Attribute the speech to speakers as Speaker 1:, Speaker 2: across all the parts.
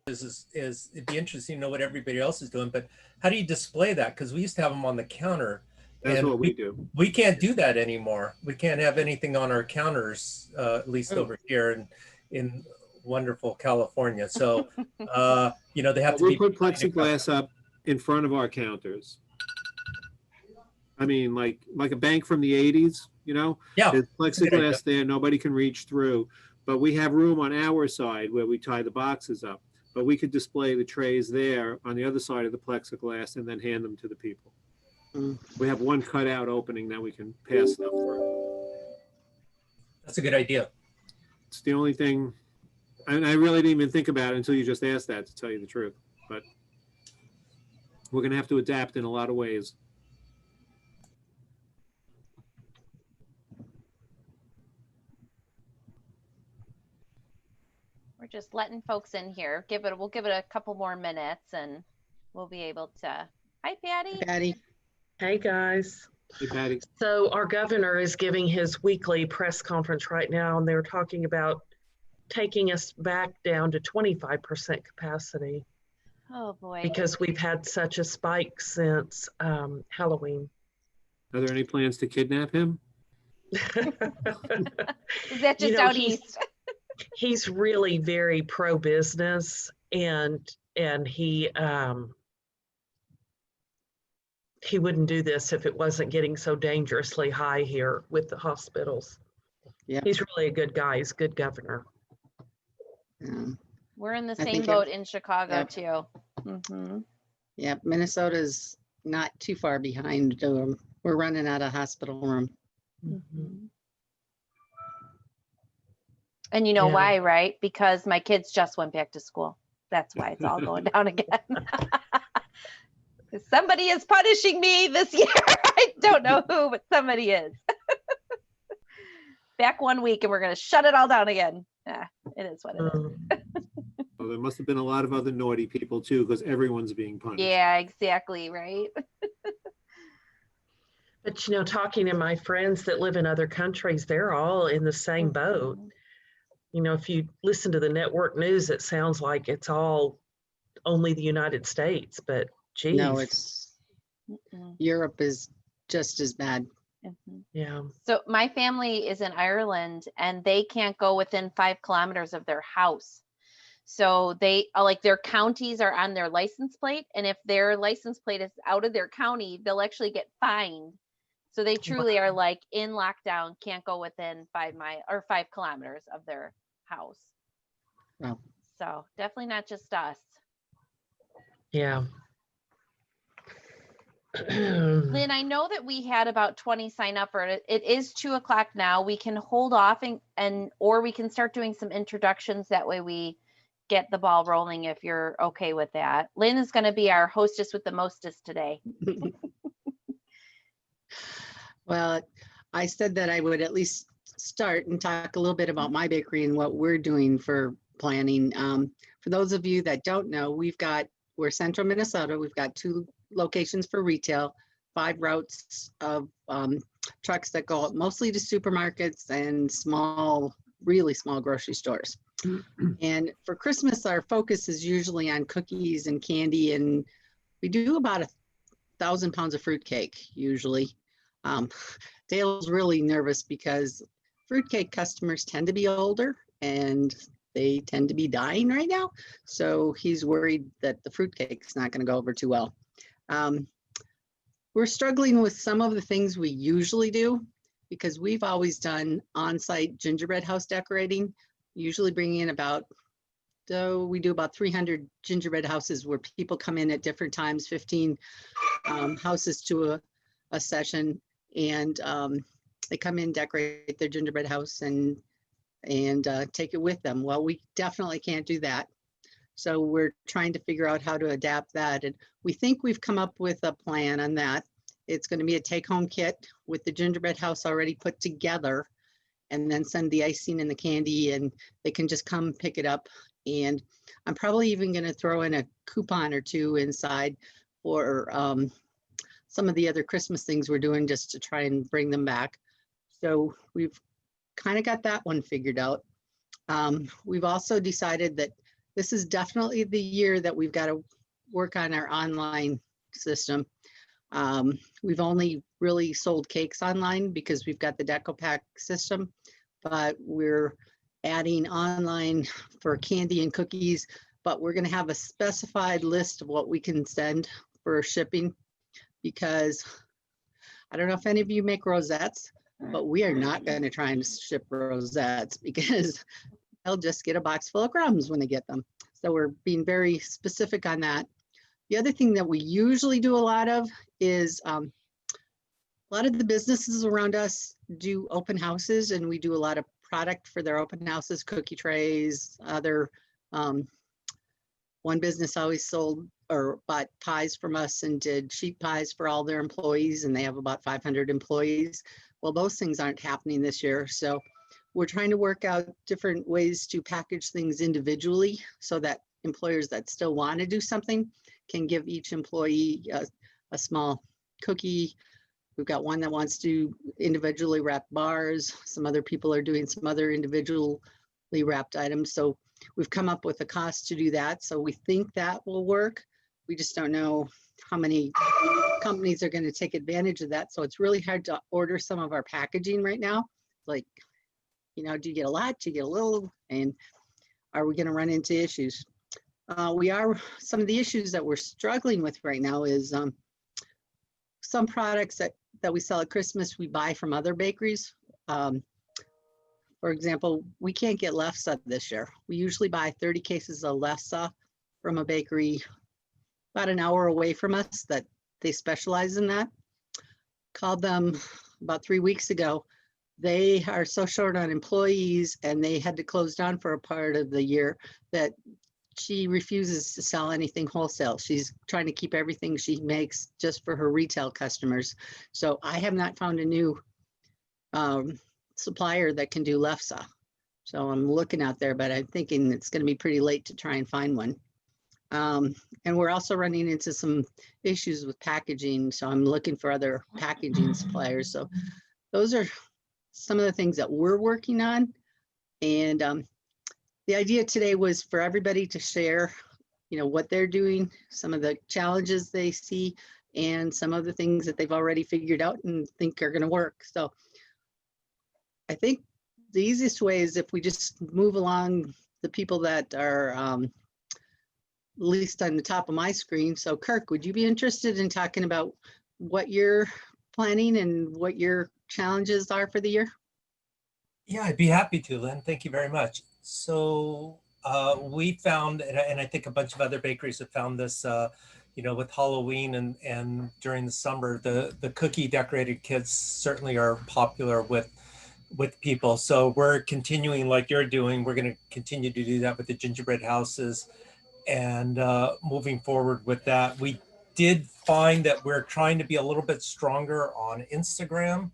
Speaker 1: is it'd be interesting to know what everybody else is doing, but how do you display that? Because we used to have them on the counter.
Speaker 2: That's
Speaker 1: and
Speaker 2: what we do.
Speaker 1: We can't do that anymore. We can't have anything on our counters, at least over here in wonderful California. So, they have to
Speaker 2: We'll
Speaker 1: be.
Speaker 2: put plexiglass up in front of our counters. I mean, like a bank from the 80s,
Speaker 1: Yeah.
Speaker 2: There's plexiglass there, nobody can reach through. But we have room on our side where we tie the boxes up. But we could display the trays there on the other side of the plexiglass and then hand them to the people. We have one cutout opening that we can pass stuff through.
Speaker 1: That's a good idea.
Speaker 2: It's the only thing, and I really didn't even think about it until you just asked that, to tell you the truth. But we're going to have to adapt in a lot of ways.
Speaker 3: We're just letting folks in here. We'll give it a couple more minutes and we'll be able to. Hi, Patty.
Speaker 4: Patty.
Speaker 5: Hey, guys.
Speaker 2: Hey, Patty.
Speaker 5: So our governor is giving his weekly press conference right now, and they're talking about taking us back down to 25% capacity.
Speaker 3: Oh, boy.
Speaker 5: Because we've had such a spike since Halloween.
Speaker 2: Are there any plans to kidnap him?
Speaker 3: Is that just out east?
Speaker 5: He's really very pro-business, and he wouldn't do this if it wasn't getting so dangerously high here with the hospitals.
Speaker 4: Yeah,
Speaker 5: he's really a good guy. He's a good governor.
Speaker 3: We're in the same boat in Chicago too. Mm-hmm.
Speaker 4: Yeah, Minnesota's not too far behind. We're running out of hospital room.
Speaker 3: Mm-hmm. And you know why, right? Because my kids just went back to school. That's why it's all going down again. Somebody is punishing me this year. I don't know who, but somebody is. Back 1 week and we're going to shut it all down again. It is what it is.
Speaker 2: Well, there must have been a lot of other naughty people too, because everyone's being punished.
Speaker 3: Yeah, exactly, right?
Speaker 5: But talking to my friends that live in other countries, they're all in the same boat. If you listen to the network news, it sounds like it's all only the United States, but geez.
Speaker 4: No, Europe is just as bad.
Speaker 5: Yeah.
Speaker 3: So my family is in Ireland and they can't go within 5 kilometers of their house. So they their counties are on their license plate. And if their license plate is out of their county, they'll actually get fined. So they truly are in lockdown, can't go within 5 kilometers of their house.
Speaker 4: Wow.
Speaker 3: So definitely not just us.
Speaker 5: Yeah.
Speaker 3: Lynn, I know that we had about 20 sign up for it. It is 2:00 now. We can hold off or we can start doing some introductions. That way we get the ball rolling if you're okay with that. Lynn is going to be our hostess with the mostest today.
Speaker 4: Well, I said that I would at least start and talk a little bit about my bakery and what we're doing for planning. For those of you that don't know, we're central Minnesota. We've got 2 locations for retail, 5 routes of trucks that go mostly to supermarkets and really small grocery stores. And for Christmas, our focus is usually on cookies and candy, and we do about 1,000 pounds of fruitcake usually. Dale's really nervous because fruitcake customers tend to be older and they tend to be dying right now. So he's worried that the fruitcake's not going to go over too well. We're struggling with some of the things we usually do because we've always done on-site gingerbread house decorating, usually bringing in we do about 300 gingerbread houses where people come in at different times, 15 houses to a session, and they come in, decorate their gingerbread house and take it with them. Well, we definitely can't do that. So we're trying to figure out how to adapt that. And we think we've come up with a plan on that. It's going to be a take-home kit with the gingerbread house already put together, and then send the icing and the candy, and they can just come pick it up. And I'm probably even going to throw in a coupon or 2 inside for some of the other Christmas things we're doing just to try and bring them back. So we've kind of got that one figured out. We've also decided that this is definitely the year that we've got to work on our online system. We've only really sold cakes online because we've got the DecoPack system, but we're adding online for candy and cookies, but we're going to have a specified list of what we can send for shipping, because I don't know if any of you make rosettes, but we are not going to try and ship rosettes because they'll just get a box full of crumbs when they get them. So we're being very specific on that. The other thing that we usually do a lot of is a lot of the businesses around us do open houses, and we do a lot of product for their open houses, cookie trays, other, one business always sold or bought pies from us and did sheet pies for all their employees, and they have about 500 employees. Well, those things aren't happening this year. So we're trying to work out different ways to package things individually so that employers that still want to do something can give each employee a small cookie. We've got one that wants to individually wrap bars. Some other people are doing some other individually wrapped items. So we've come up with a cost to do that. So we think that will work. We just don't know how many companies are going to take advantage of that. So it's really hard to order some of our packaging right now. Like, you know, do you get a lot, do you get a little, and are we going to run into issues? Some of the issues that we're struggling with right now is some products that we sell at Christmas, we buy from other bakeries. For example, we can't get lefse this year. We usually buy 30 cases of lefse from a bakery about an hour away from us that they specialize in that. Called them about 3 weeks ago. They are so short on employees and they had to close down for a part of the year that she refuses to sell anything wholesale. She's trying to keep everything she makes just for her retail customers. So I have not found a new supplier that can do lefse. So I'm looking out there, but I'm thinking it's going to be pretty late to try and find one. And we're also running into some issues with packaging. So I'm looking for other packaging suppliers. So those are some of the things that we're working on. And the idea today was for everybody to share, you know, what they're doing, some of the challenges they see, and some of the things that they've already figured out and think are going to work. So I think the easiest way is if we just move along the people that are at least on the top of my screen. So Kirk, would you be interested in talking about what you're planning and what your challenges are for the year?
Speaker 1: Yeah, I'd be happy to, Lynn. Thank you very much. So we found, and I think a bunch of other bakeries have found this, you know, with Halloween and during the summer, the cookie decorated kits certainly are popular with people. So we're continuing like you're doing. We're going to continue to do that with the gingerbread houses and moving forward with that. We did find that we're trying to be a little bit stronger on Instagram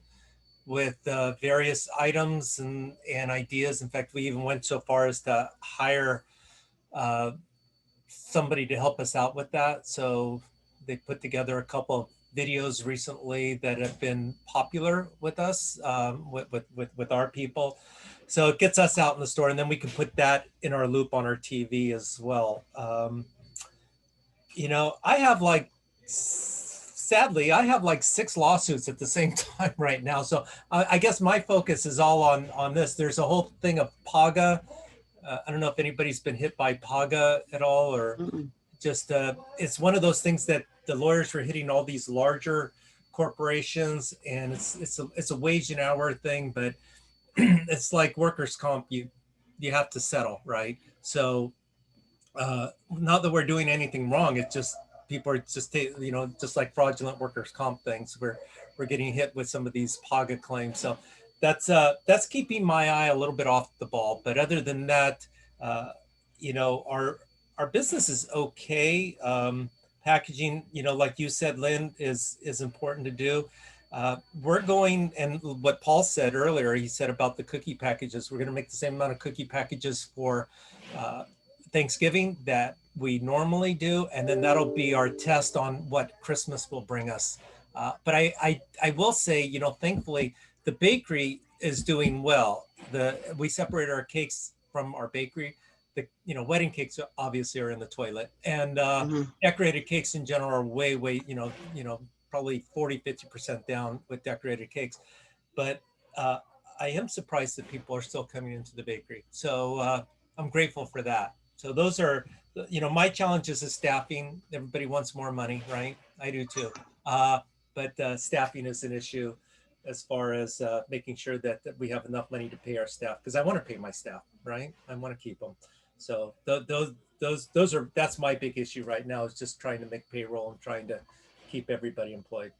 Speaker 1: with various items and ideas. In fact, we even went so far as to hire somebody to help us out with that. So they put together a couple of videos recently that have been popular with us, with our people. So it gets us out in the store, and then we can put that in our loop on our TV as well. You know, sadly, I have like 6 lawsuits at the same time right now. So I guess my focus is all on this. There's a whole thing of PAGA. I don't know if anybody's been hit by PAGA at all, or just it's one of those things that the lawyers were hitting all these larger corporations, and it's a wage and hour thing, but it's like workers' comp. You have to settle, right? So not that we're doing anything wrong. It's just people are just, you know, just like fraudulent workers' comp things. We're getting hit with some of these PAGA claims. So that's keeping my eye a little bit off the ball. But other than that, you know, our business is okay. Packaging, you know, like you said, Lynn, is important to do. We're going, and what Paul said earlier, he said about the cookie packages, we're going to make the same amount of cookie packages for Thanksgiving that we normally do, and then that'll be our test on what Christmas will bring us. But I will say, you know, thankfully the bakery is doing well. We separate our cakes from our bakery. the, wedding cakes obviously are in the toilet, and
Speaker 4: Mhm.
Speaker 1: decorated cakes in general are way, probably 40, 50% down with decorated cakes. But I am surprised that people are still coming into the bakery. So I'm grateful for that. So those are, my challenges is staffing. Everybody wants more money, right? I do too. But staffing is an issue as far as making sure that we have enough money to pay our staff, because I want to pay my staff, right? I want to keep them. So that's my big issue right now, is just trying to make payroll and trying to keep everybody employed.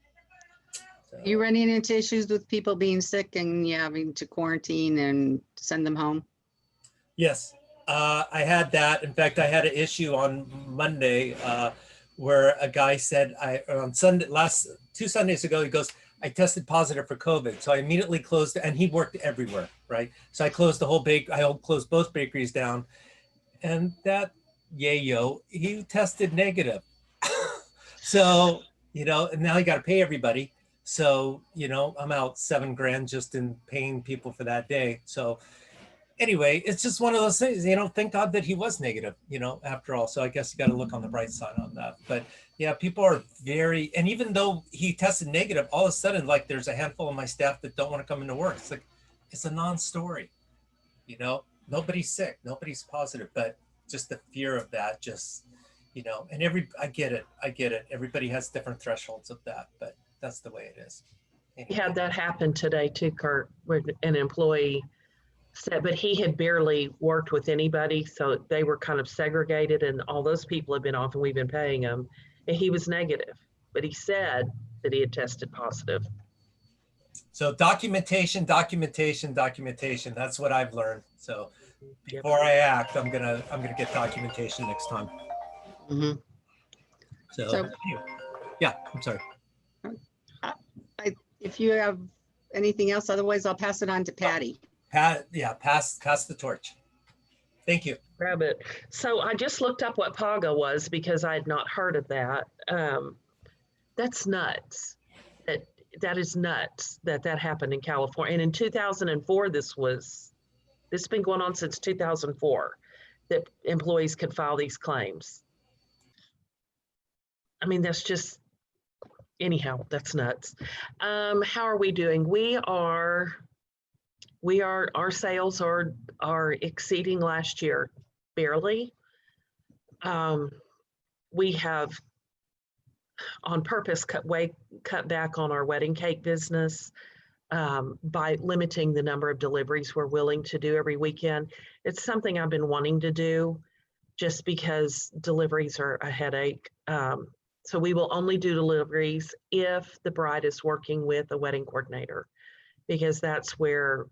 Speaker 1: So,
Speaker 4: You running into issues with people being sick and you having to quarantine and send them home?
Speaker 1: yes, I had that. In fact, I had an issue on Monday where a guy said, on Sunday, 2 Sundays ago, he goes, I tested positive for COVID. So I immediately closed, and he worked everywhere, right? So I closed the whole I closed both bakeries down. And that yayo, he tested negative. So, and now you got to pay everybody. So, I'm out $7,000 just in paying people for that day. So anyway, it's just one of those things, thank God that he was negative, after all. So I guess you got to look on the bright side on that. But yeah, people are and even though he tested negative, all of a sudden, like, there's a handful of my staff that don't want to come into work. It's like, it's a non-story, nobody's sick, nobody's positive, but just the fear of that, just, and I get it. Everybody has different thresholds of that, but that's the way it is.
Speaker 5: We had that happen today too, Kurt, where an employee said, but he had barely worked with anybody. So they were kind of segregated, and all those people had been off and we've been paying him. And he was negative, but he said that he had tested positive.
Speaker 1: So documentation. That's what I've learned. So before I act, I'm gonna get documentation next time.
Speaker 4: Mhm.
Speaker 1: So yeah, I'm sorry.
Speaker 4: If you have anything else, otherwise I'll pass it on to Patty.
Speaker 1: Pass the torch. Thank you.
Speaker 5: Grab it. So I just looked up what PAGA was because I had not heard of that. That's nuts. That is nuts that happened in California. And in 2004, this has been going on since 2004, that employees could file these claims. I mean, that's just, anyhow, that's nuts. How are we doing? Our sales are exceeding last year, barely. We have on purpose cut back on our wedding cake business by limiting the number of deliveries we're willing to do every weekend. It's something I've been wanting to do just because deliveries are a headache. So we will only do deliveries if the bride is working with a wedding coordinator, because that's where,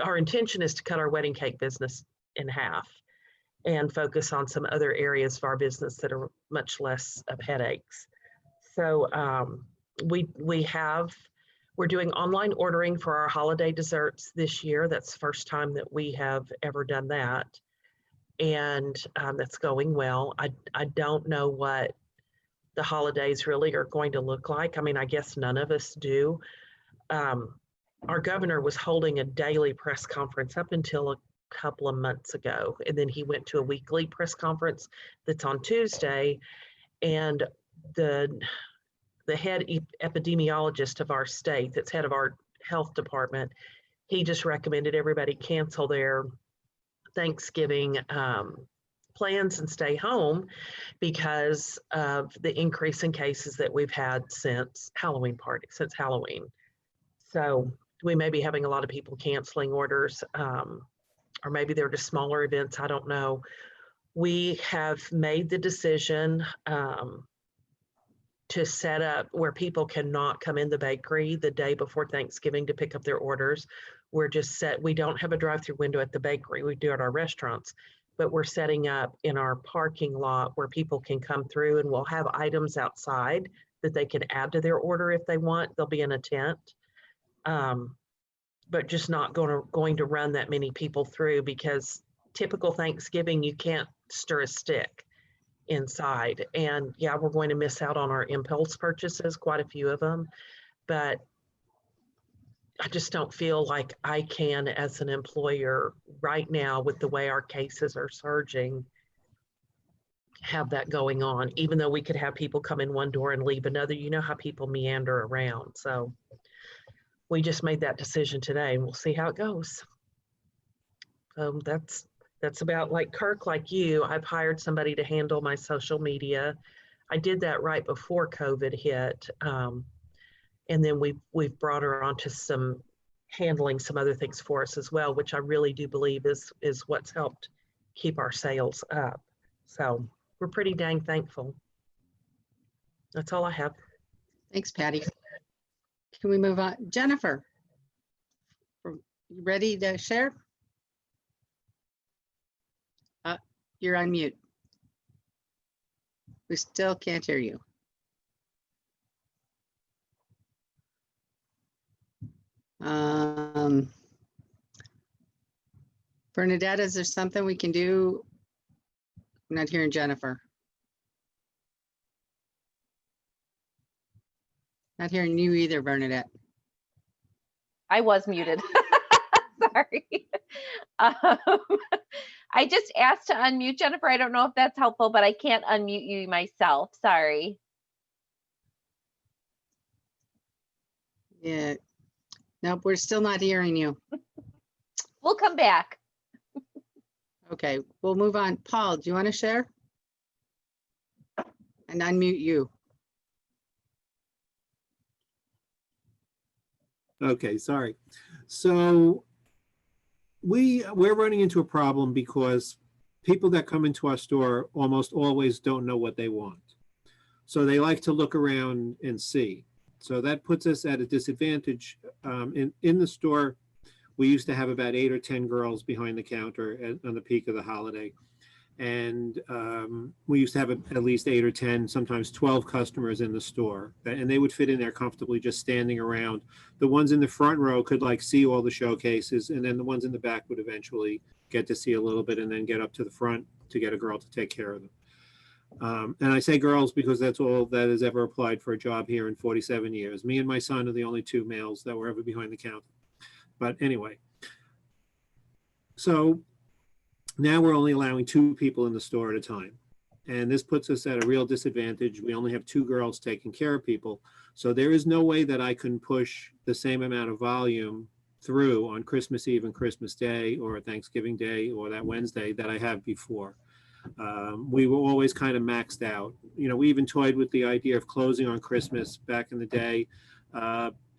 Speaker 5: our intention is to cut our wedding cake business in half and focus on some other areas of our business that are much less of headaches. So we're doing online ordering for our holiday desserts this year. That's the first time that we have ever done that. And that's going well. I don't know what the holidays really are going to look like. I guess none of us do. Our governor was holding a daily press conference up until a couple of months ago. And then he went to a weekly press conference that's on Tuesday. And the head epidemiologist of our state, that's head of our health department, he just recommended everybody cancel their Thanksgiving plans and stay home because of the increase in cases that we've had since Halloween. So we may be having a lot of people canceling orders, or maybe they're just smaller events. I don't know. We have made the decision to set up where people cannot come in the bakery the day before Thanksgiving to pick up their orders. We don't have a drive-through window at the bakery. We do at our restaurants, but we're setting up in our parking lot where people can come through, and we'll have items outside that they can add to their order if they want. They'll be in a tent, but just not going to run that many people through, because typical Thanksgiving, you can't stir a stick inside. And yeah, we're going to miss out on our impulse purchases, quite a few of them, but I just don't feel like I can, as an employer, right now with the way our cases are surging, have that going on, even though we could have people come in one door and leave another. You know how people meander around. So we just made that decision today, and we'll see how it goes. That's about, like Kirk, like you, I've hired somebody to handle my social media. I did that right before COVID hit. And then we've brought her onto some handling some other things for us as well, which I really do believe is what's helped keep our sales up. So we're pretty dang thankful. That's all I have.
Speaker 4: Thanks, Patty. Can we move on? Jennifer, you ready to share? You're on mute. We still can't hear you. Bernadette, is there something we can do? I'm not hearing Jennifer. Not hearing you either, Bernadette.
Speaker 3: I was muted. Sorry. I just asked to unmute Jennifer. I don't know if that's helpful, but I can't unmute you myself. Sorry.
Speaker 4: Yeah. Nope, we're still not hearing you.
Speaker 3: We'll come back.
Speaker 4: Okay, we'll move on. Paul, do you want to share? And unmute you.
Speaker 2: Okay, sorry. So we're running into a problem because people that come into our store almost always don't know what they want. So they like to look around and see. So that puts us at a disadvantage. In the store, we used to have about 8 or 10 girls behind the counter on the peak of the holiday. And we used to have at least 8 or 10, sometimes 12 customers in the store. And they would fit in there comfortably just standing around. The ones in the front row could like see all the showcases, and then the ones in the back would eventually get to see a little bit and then get up to the front to get a girl to take care of them. And I say girls because that's all that has ever applied for a job here in 47 years. Me and my son are the only 2 males that were ever behind the counter. But anyway, so now we're only allowing 2 people in the store at a time. And this puts us at a real disadvantage. We only have 2 girls taking care of people. So there is no way that I can push the same amount of volume through on Christmas Eve and Christmas Day or Thanksgiving Day or that Wednesday that I have before. We were always kind of maxed out. You know, we even toyed with the idea of closing on Christmas back in the day.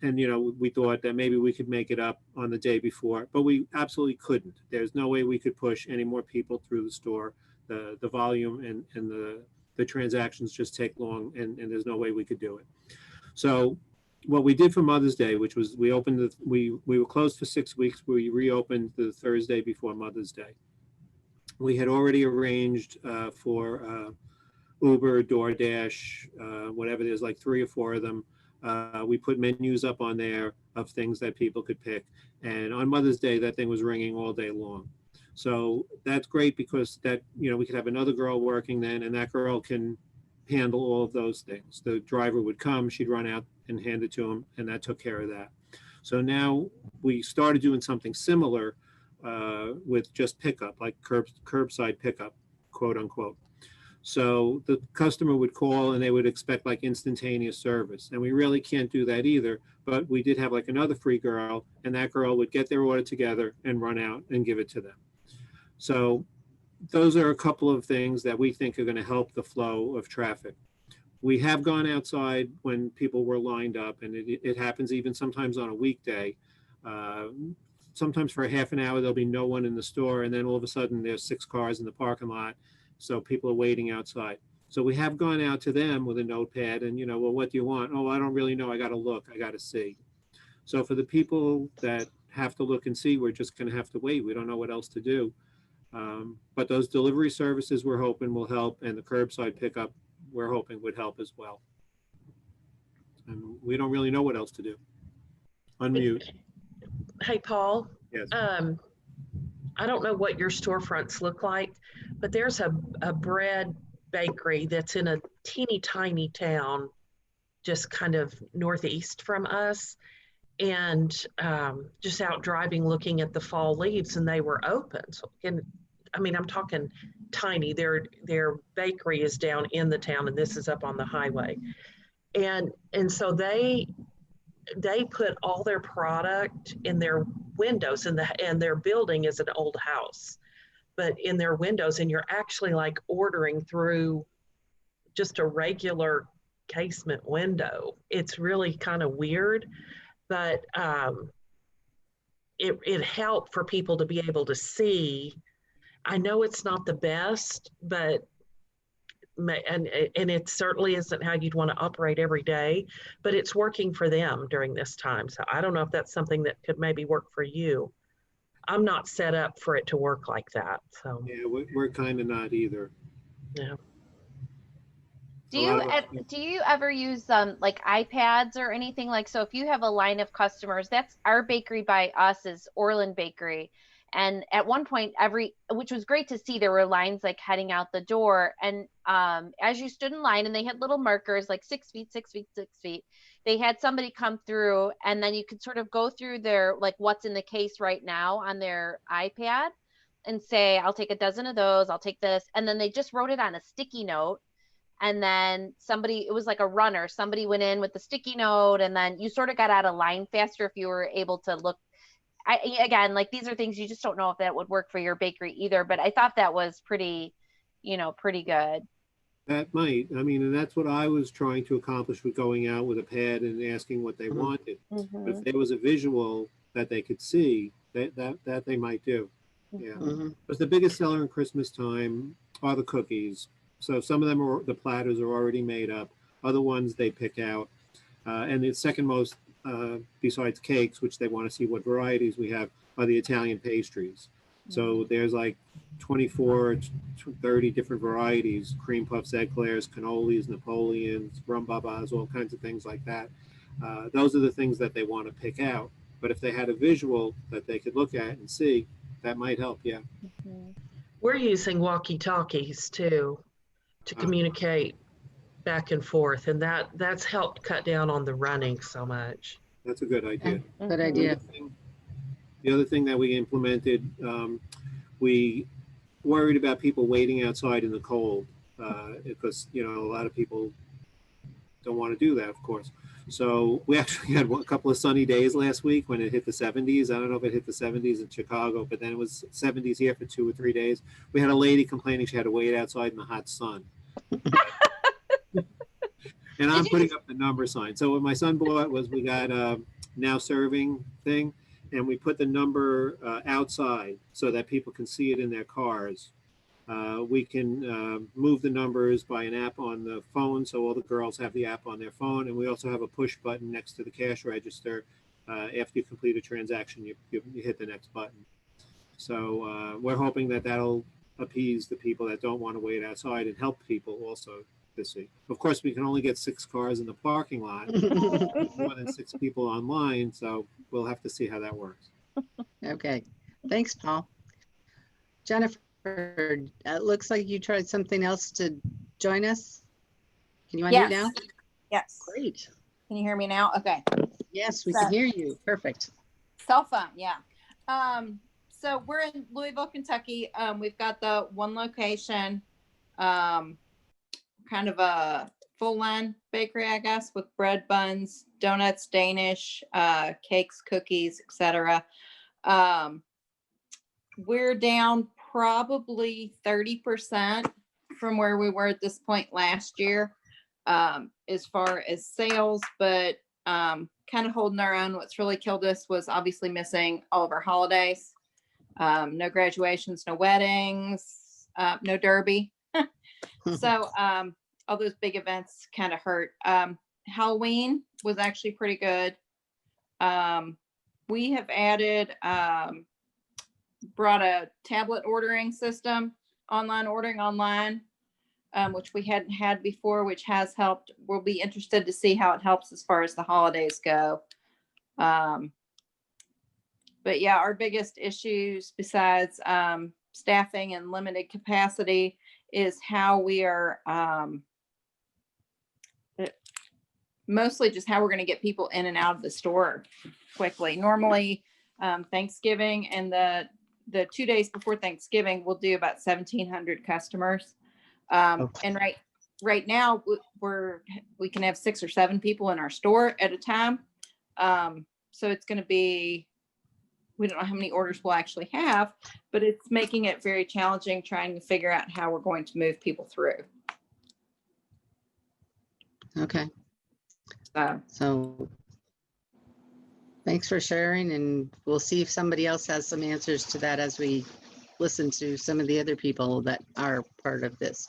Speaker 2: And, you know, we thought that maybe we could make it up on the day before, but we absolutely couldn't. There's no way we could push any more people through the store. The volume and the transactions just take long, and there's no way we could do it. So what we did for Mother's Day, which was we were closed for 6 weeks. We reopened the Thursday before Mother's Day. We had already arranged for Uber, DoorDash, whatever, there's like 3 or 4 of them. We put menus up on there of things that people could pick. And on Mother's Day, that thing was ringing all day long. So that's great because that, you know, we could have another girl working then, and that girl can handle all of those things. The driver would come, she'd run out and hand it to him, and that took care of that. So now we started doing something similar with just pickup, like curbside pickup, quote unquote. So the customer would call and they would expect like instantaneous service. And we really can't do that either. But we did have like another free girl, and that girl would get their order together and run out and give it to them. So those are a couple of things that we think are going to help the flow of traffic. We have gone outside when people were lined up, and it happens even sometimes on a weekday. Sometimes for a half an hour, there'll be no one in the store, and then all of a sudden there's 6 cars in the parking lot. So people are waiting outside. So we have gone out to them with a notepad and, you know, well, what do you want? Oh, I don't really know. I got to look. I got to see. So for the people that have to look and see, we're just going to have to wait. We don't know what else to do. But those delivery services we're hoping will help, and the curbside pickup we're hoping would help as well. And we don't really know what else to do. Unmute.
Speaker 5: Hey, Paul.
Speaker 2: Yes.
Speaker 5: I don't know what your storefronts look like, but there's a bread bakery that's in a teeny tiny town just kind of northeast from us. and just out driving, looking at the fall leaves, and they were open. So, and I mean, I'm talking tiny. Their bakery is down in the town, and this is up on the highway. And so they put all their product in their windows, and their building is an old house, but in their windows, and you're actually like ordering through just a regular casement window. It's really kind of weird, but it helped for people to be able to see. I know it's not the best, but and it certainly isn't how you'd want to operate every day, but it's working for them during this time. So I don't know if that's something that could maybe work for you. I'm not set up for it to work like that. So
Speaker 2: Yeah, we're kind of not either.
Speaker 5: yeah.
Speaker 3: Do you ever use like iPads or anything like, so if you have a line of customers, that's our bakery by us is Orland Bakery. And at one point which was great to see, there were lines like heading out the door. And as you stood in line and they had little markers like 6 feet, 6 feet, 6 feet, they had somebody come through and then you could sort of go through their, like what's in the case right now on their iPad and say, I'll take a dozen of those, I'll take this. And then they just wrote it on a sticky note. And then it was like a runner, somebody went in with the sticky note and then you sort of got out of line faster if you were able to look. Again, like these are things you just don't know if that would work for your bakery either, but I thought that was pretty good.
Speaker 2: That might, I mean, and that's what I was trying to accomplish with going out with a pad and asking what they wanted. But if there was a visual that they could see, that they might do. Yeah. Because the biggest seller in Christmas time are the cookies. So some of them the platters are already made up. Other ones they pick out. And the second most, besides cakes, which they want to see what varieties we have, are the Italian pastries. So there's like 24 to 30 different varieties: cream puffs, eclairs, cannolis, Napoleons, rum babas, all kinds of things like that. Those are the things that they want to pick out. But if they had a visual that they could look at and see, that might help. Yeah.
Speaker 5: We're using walkie-talkies too to communicate back and forth, and that's helped cut down on the running so much.
Speaker 2: That's a good idea.
Speaker 4: Good idea.
Speaker 2: The other thing that we implemented, we worried about people waiting outside in the cold because, a lot of people don't want to do that, of course. So we actually had a couple of sunny days last week when it hit the 70s. I don't know if it hit the 70s in Chicago, but then it was 70s here for 2 or 3 days. We had a lady complaining she had to wait outside in the hot sun. And I'm putting up the number sign. So what my son bought was, we got a now serving thing, and we put the number outside so that people can see it in their cars. We can move the numbers by an app on the phone, so all the girls have the app on their phone, and we also have a push button next to the cash register. After you complete a transaction, you hit the next button. So we're hoping that that'll appease the people that don't want to wait outside and help people also to see. Of course, we can only get 6 cars in the parking lot, more than 6 people online, so we'll have to see how that works.
Speaker 4: Okay, thanks, Paul. Jennifer, it looks like you tried something else to join us. Can you unmute now?
Speaker 6: Yes.
Speaker 4: Great.
Speaker 6: Can you hear me now? Okay.
Speaker 4: Yes, we can hear you. Perfect.
Speaker 6: Cell phone, yeah. So we're in Louisville, Kentucky. We've got the one location, kind of a full line bakery, I guess, with bread, buns, donuts, Danish, cakes, cookies, etc. We're down probably 30% from where we were at this point last year, as far as sales, but kind of holding our own. What's really killed us was obviously missing all of our holidays. No graduations, no weddings, no derby. So all those big events kind of hurt. Halloween was actually pretty good. We have added, brought a tablet ordering system, ordering online, which we hadn't had before, which has helped. We'll be interested to see how it helps as far as the holidays go. But yeah, our biggest issues besides staffing and limited capacity is how we are mostly just how we're going to get people in and out of the store quickly. Normally, Thanksgiving and the 2 days before Thanksgiving, we'll do about 1,700 customers. And right now we can have 6 or 7 people in our store at a time. So it's going to be, we don't know how many orders we'll actually have, but it's making it very challenging trying to figure out how we're going to move people through.
Speaker 4: Okay,
Speaker 6: So
Speaker 4: so thanks for sharing, and we'll see if somebody else has some answers to that as we listen to some of the other people that are part of this.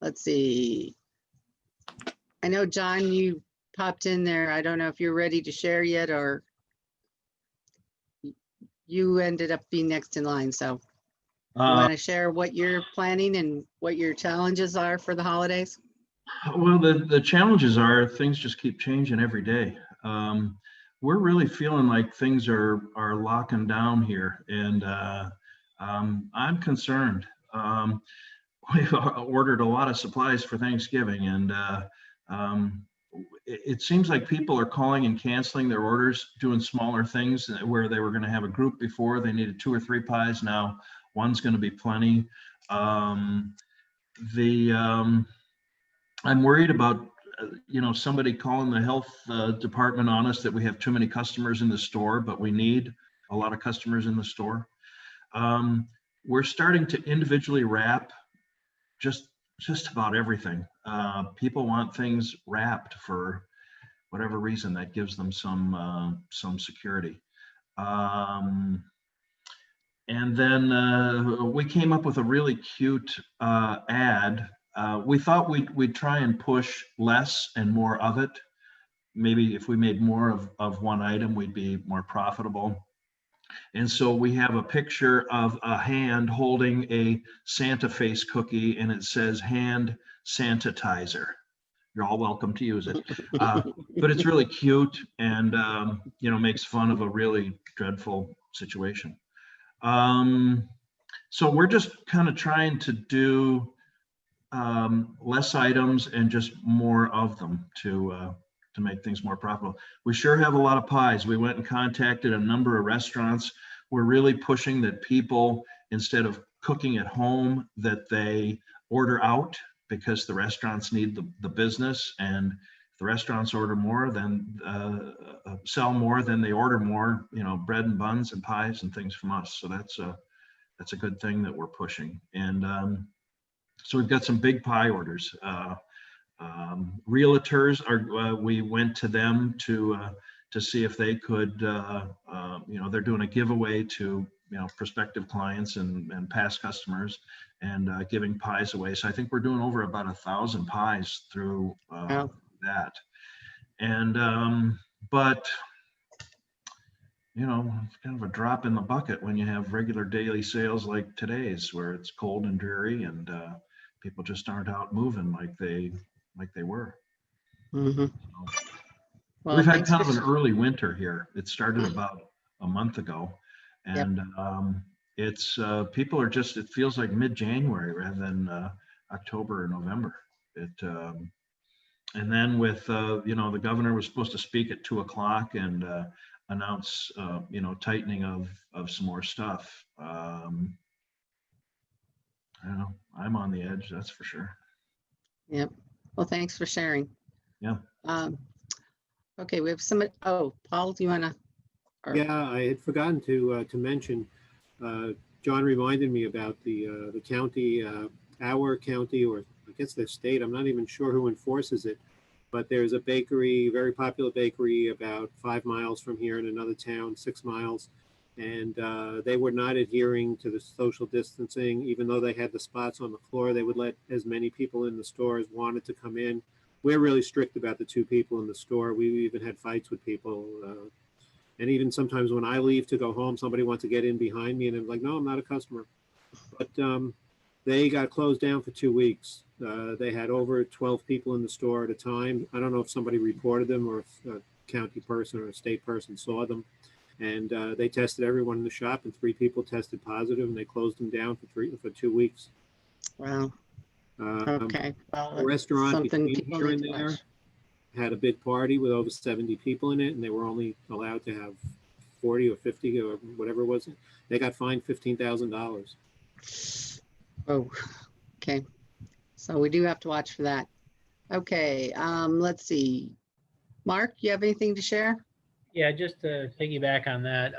Speaker 4: Let's see. I know, John, you popped in there. I don't know if you're ready to share yet, or you ended up being next in line. So you want to share what you're planning and what your challenges are for the holidays?
Speaker 7: Well, the challenges are things just keep changing every day. We're really feeling like things are locking down here, and I'm concerned. We've ordered a lot of supplies for Thanksgiving, and it seems like people are calling and canceling their orders, doing smaller things where they were going to have a group before. They needed 2 or 3 pies. Now one's going to be plenty. I'm worried about, somebody calling the health department on us that we have too many customers in the store, but we need a lot of customers in the store. We're starting to individually wrap just about everything. People want things wrapped for whatever reason that gives them some security. And then we came up with a really cute ad. We thought we'd try and push less and more of it. Maybe if we made more of one item, we'd be more profitable. And so we have a picture of a hand holding a Santa face cookie, and it says hand sanitizer. You're all welcome to use it. But it's really cute and, makes fun of a really dreadful situation. So we're just kind of trying to do less items and just more of them to make things more profitable. We sure have a lot of pies. We went and contacted a number of restaurants. We're really pushing that people, instead of cooking at home, that they order out, because the restaurants need the business, and if the restaurants order more, then sell more, then they order more, bread and buns and pies and things from us. So that's a good thing that we're pushing. And so we've got some big pie orders. Realtors we went to them to see if they could, they're doing a giveaway to prospective clients and past customers, and giving pies away. So I think we're doing over about 1,000 pies through that. And but it's kind of a drop in the bucket when you have regular daily sales like today's, where it's cold and dreary, and people just aren't out moving like they were.
Speaker 4: Mm-hmm. Well,
Speaker 7: we've had kind of an early winter here. It started about a month ago, and it's people are just, it feels like mid-January rather than October or November. And then with the governor was supposed to speak at 2:00 and announce tightening of some more stuff. I don't know, I'm on the edge, that's for sure.
Speaker 4: Yep. Well, thanks for sharing.
Speaker 7: Yeah.
Speaker 4: Okay, we have somebody. Oh, Paul, do you want to?
Speaker 2: Yeah, I had forgotten to mention. John reminded me about the county, our county, or I guess the state. I'm not even sure who enforces it, but there's a bakery, very popular bakery, about 5 miles from here in another town, 6 miles, and they were not adhering to the social distancing. Even though they had the spots on the floor, they would let as many people in the store as wanted to come in. We're really strict about the 2 people in the store. We even had fights with people. And even sometimes when I leave to go home, somebody wants to get in behind me, and I'm like, no, I'm not a customer. But they got closed down for 2 weeks. They had over 12 people in the store at a time. I don't know if somebody reported them or if a county person or a state person saw them. And they tested everyone in the shop, and 3 people tested positive, and they closed them down for 2 weeks.
Speaker 4: Wow. Okay. Well,
Speaker 2: a restaurant
Speaker 4: something
Speaker 2: between
Speaker 4: people
Speaker 2: here
Speaker 4: need
Speaker 2: and
Speaker 4: to
Speaker 2: there.
Speaker 4: watch.
Speaker 2: had a big party with over 70 people in it, and they were only allowed to have 40 or 50 or whatever it was. They got fined $15,000.
Speaker 4: Oh, okay. So we do have to watch for that. Okay, let's see. Mark, you have anything to share?
Speaker 8: Yeah, just to piggyback on that,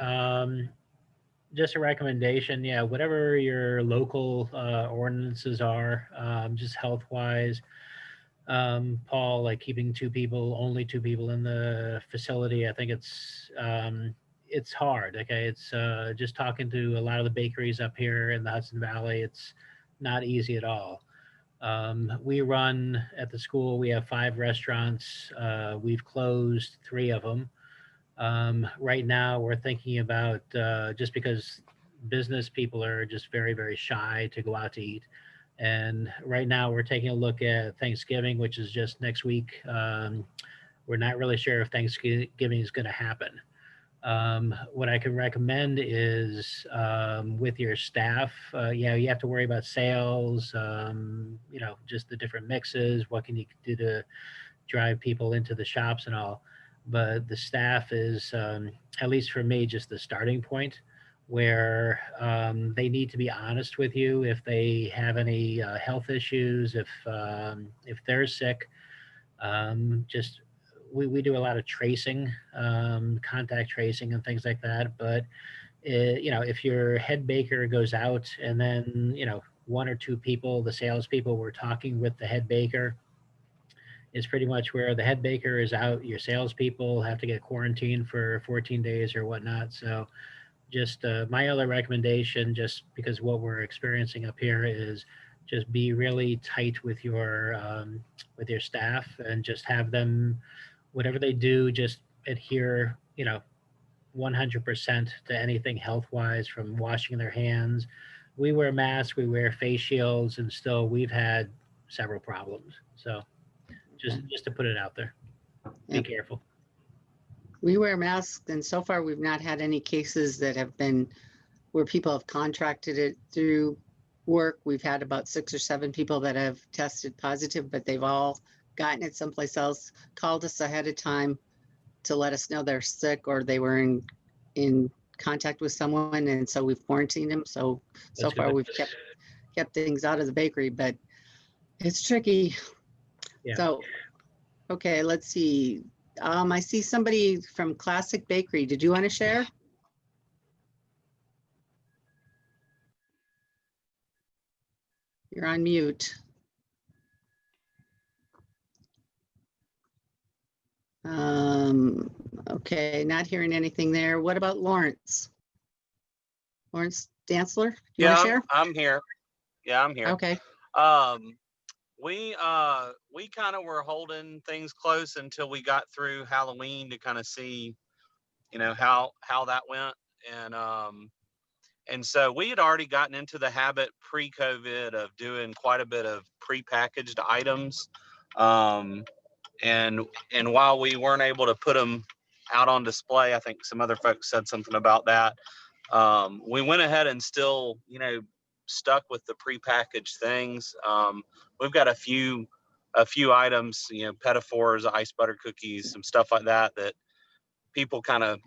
Speaker 8: just a recommendation. Yeah, whatever your local ordinances are, just health wise. Paul, like keeping only two people in the facility. I think it's hard. Okay, it's just talking to a lot of the bakeries up here in the Hudson Valley. It's not easy at all. We run at the school. We have 5 restaurants. We've closed 3 of them. Right now, we're thinking about just because business people are just very, very shy to go out to eat. And right now, we're taking a look at Thanksgiving, which is just next week. We're not really sure if Thanksgiving is going to happen. What I can recommend is with your staff, yeah, you have to worry about sales, just the different mixes. What can you do to drive people into the shops and all? But the staff is, at least for me, just the starting point where they need to be honest with you if they have any health issues, if they're sick. Just we do a lot of tracing, contact tracing and things like that. But if your head baker goes out and then 1 or 2 people, the salespeople, were talking with the head baker, is pretty much where the head baker is out. Your salespeople have to get quarantined for 14 days or whatnot. So just my other recommendation, just because what we're experiencing up here, is just be really tight with your staff and just have them, whatever they do, just adhere 100% to anything health wise, from washing their hands. We wear masks, we wear face shields, and still we've had several problems. So just to put it out there, be
Speaker 4: Yep.
Speaker 8: careful.
Speaker 4: We wear masks, and so far we've not had any cases that have been where people have contracted it through work. We've had about 6 or 7 people that have tested positive, but they've all gotten it someplace else, called us ahead of time to let us know they're sick or they were in contact with someone, and so we've quarantined them. So
Speaker 8: That's
Speaker 4: far
Speaker 8: good.
Speaker 4: we've kept things out of the bakery, but it's tricky.
Speaker 8: Yeah.
Speaker 4: So, okay, let's see. I see somebody from Classic Bakery. Did you want to share? You're on mute. Okay, not hearing anything there. What about Lawrence? Lawrence Dantzler, you want to share?
Speaker 9: I'm here. Yeah, I'm here.
Speaker 4: Okay.
Speaker 9: We kind of were holding things close until we got through Halloween to kind of see, how that went. And so we had already gotten into the habit pre-COVID of doing quite a bit of pre-packaged items. And while we weren't able to put them out on display, I think some other folks said something about that. We went ahead and still, stuck with the prepackaged things. We've got a few items, pedophores, ice butter cookies, some stuff like that people kind of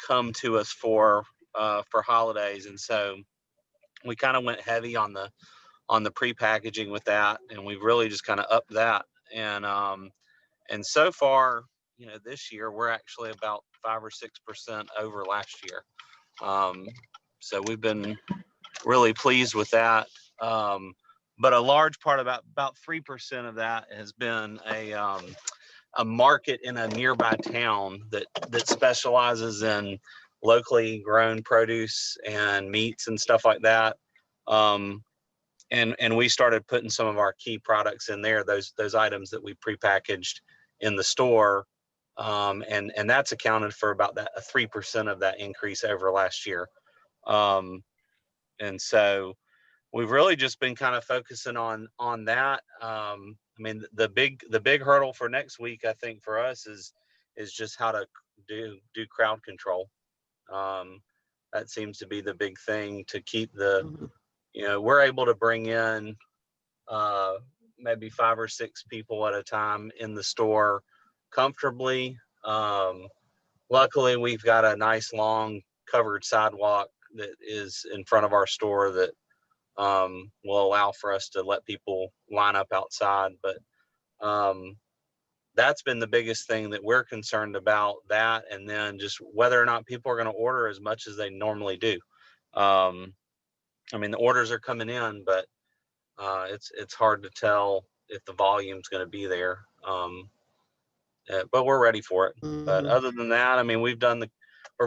Speaker 9: come to us for holidays, and so we kind of went heavy on the prepackaging with that, and we've really just kind of upped that. And so far, this year we're actually about 5 or 6% over last year. So we've been really pleased with that. But a large part, about 3% of that, has been a market in a nearby town that specializes in locally grown produce and meats and stuff like that. And we started putting some of our key products in there, those items that we prepackaged in the store. And that's accounted for about 3% of that increase over last year. And so we've really just been kind of focusing on that. I mean, the big hurdle for next week, I think, for us is just how to do crowd control. That seems to be the big thing to keep we're able to bring in maybe 5 or 6 people at a time in the store comfortably. Luckily, we've got a nice long covered sidewalk that is in front of our store that will allow for us to let people line up outside. But that's been the biggest thing that we're concerned about, that, and then just whether or not people are going to order as much as they normally do. I mean, the orders are coming in, but it's hard to tell if the volume's going to be there. But we're ready for it. But other than that, I mean, we're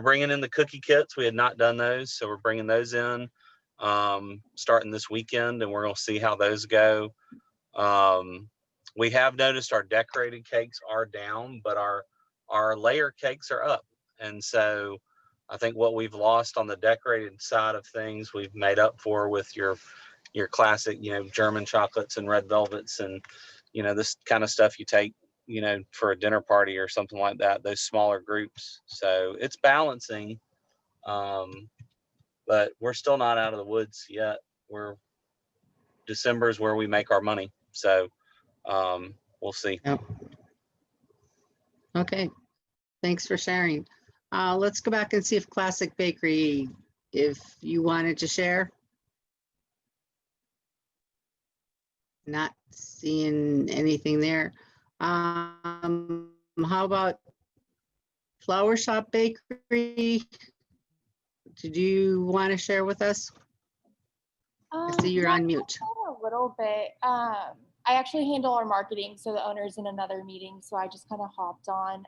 Speaker 9: bringing in the cookie kits. We had not done those, so we're bringing those in starting this weekend, and we're going to see how those go. We have noticed our decorated cakes are down, but our layer cakes are up. And so I think what we've lost on the decorated side of things, we've made up for with your classic, German chocolates and red velvets and, this kind of stuff you take, for a dinner party or something like that, those smaller groups. So it's balancing, but we're still not out of the woods yet. December is where we make our money. So we'll see.
Speaker 4: Yep. Okay, thanks for sharing. Let's go back and see if Classic Bakery, if you wanted to share. Not seeing anything there. How about Flower Shop Bakery? Did you want to share with us? I see you're on mute.
Speaker 10: A little bit. I actually handle our marketing, so the owner's in another meeting, so I just kind of hopped on.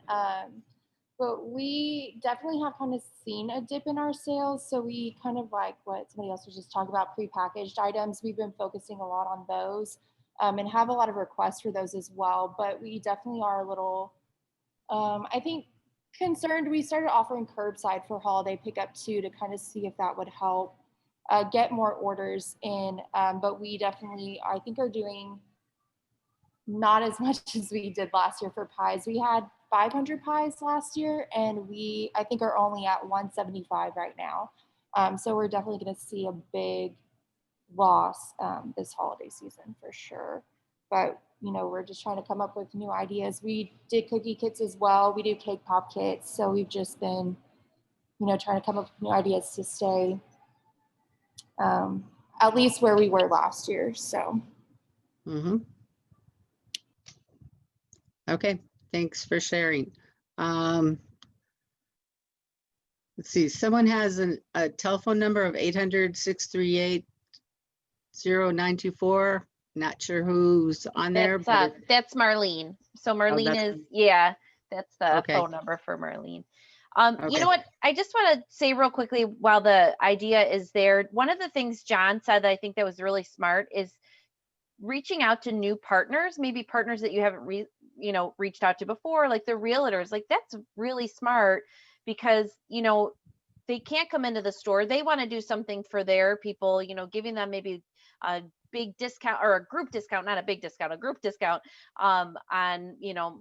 Speaker 10: But we definitely have kind of seen a dip in our sales. So we kind of, like what somebody else was just talking about, prepackaged items. We've been focusing a lot on those and have a lot of requests for those as well. But we definitely are a little, I think, concerned. We started offering curbside for holiday pickup too, to kind of see if that would help get more orders in. But we definitely, I think, are doing not as much as we did last year for pies. We had 500 pies last year, and we, I think, are only at 175 right now. So we're definitely going to see a big loss this holiday season for sure. But, we're just trying to come up with new ideas. We did cookie kits as well. We do cake pop kits. So we've just been, trying to come up with new ideas to stay at least where we were last year. So.
Speaker 4: Okay, thanks for sharing. Let's see, someone has a telephone number of 800-638-0924. Not sure who's on there.
Speaker 3: That's Marlene. So Marlene that's the phone number for Marlene. You know what? I just want to say real quickly while the idea is there, one of the things John said that I think that was really smart is reaching out to new partners, maybe partners that you haven't reached out to before, like the realtors. Like, that's really smart because, they can't come into the store. They want to do something for their people, giving them maybe a big discount or a group discount, not a big discount, a group discount on,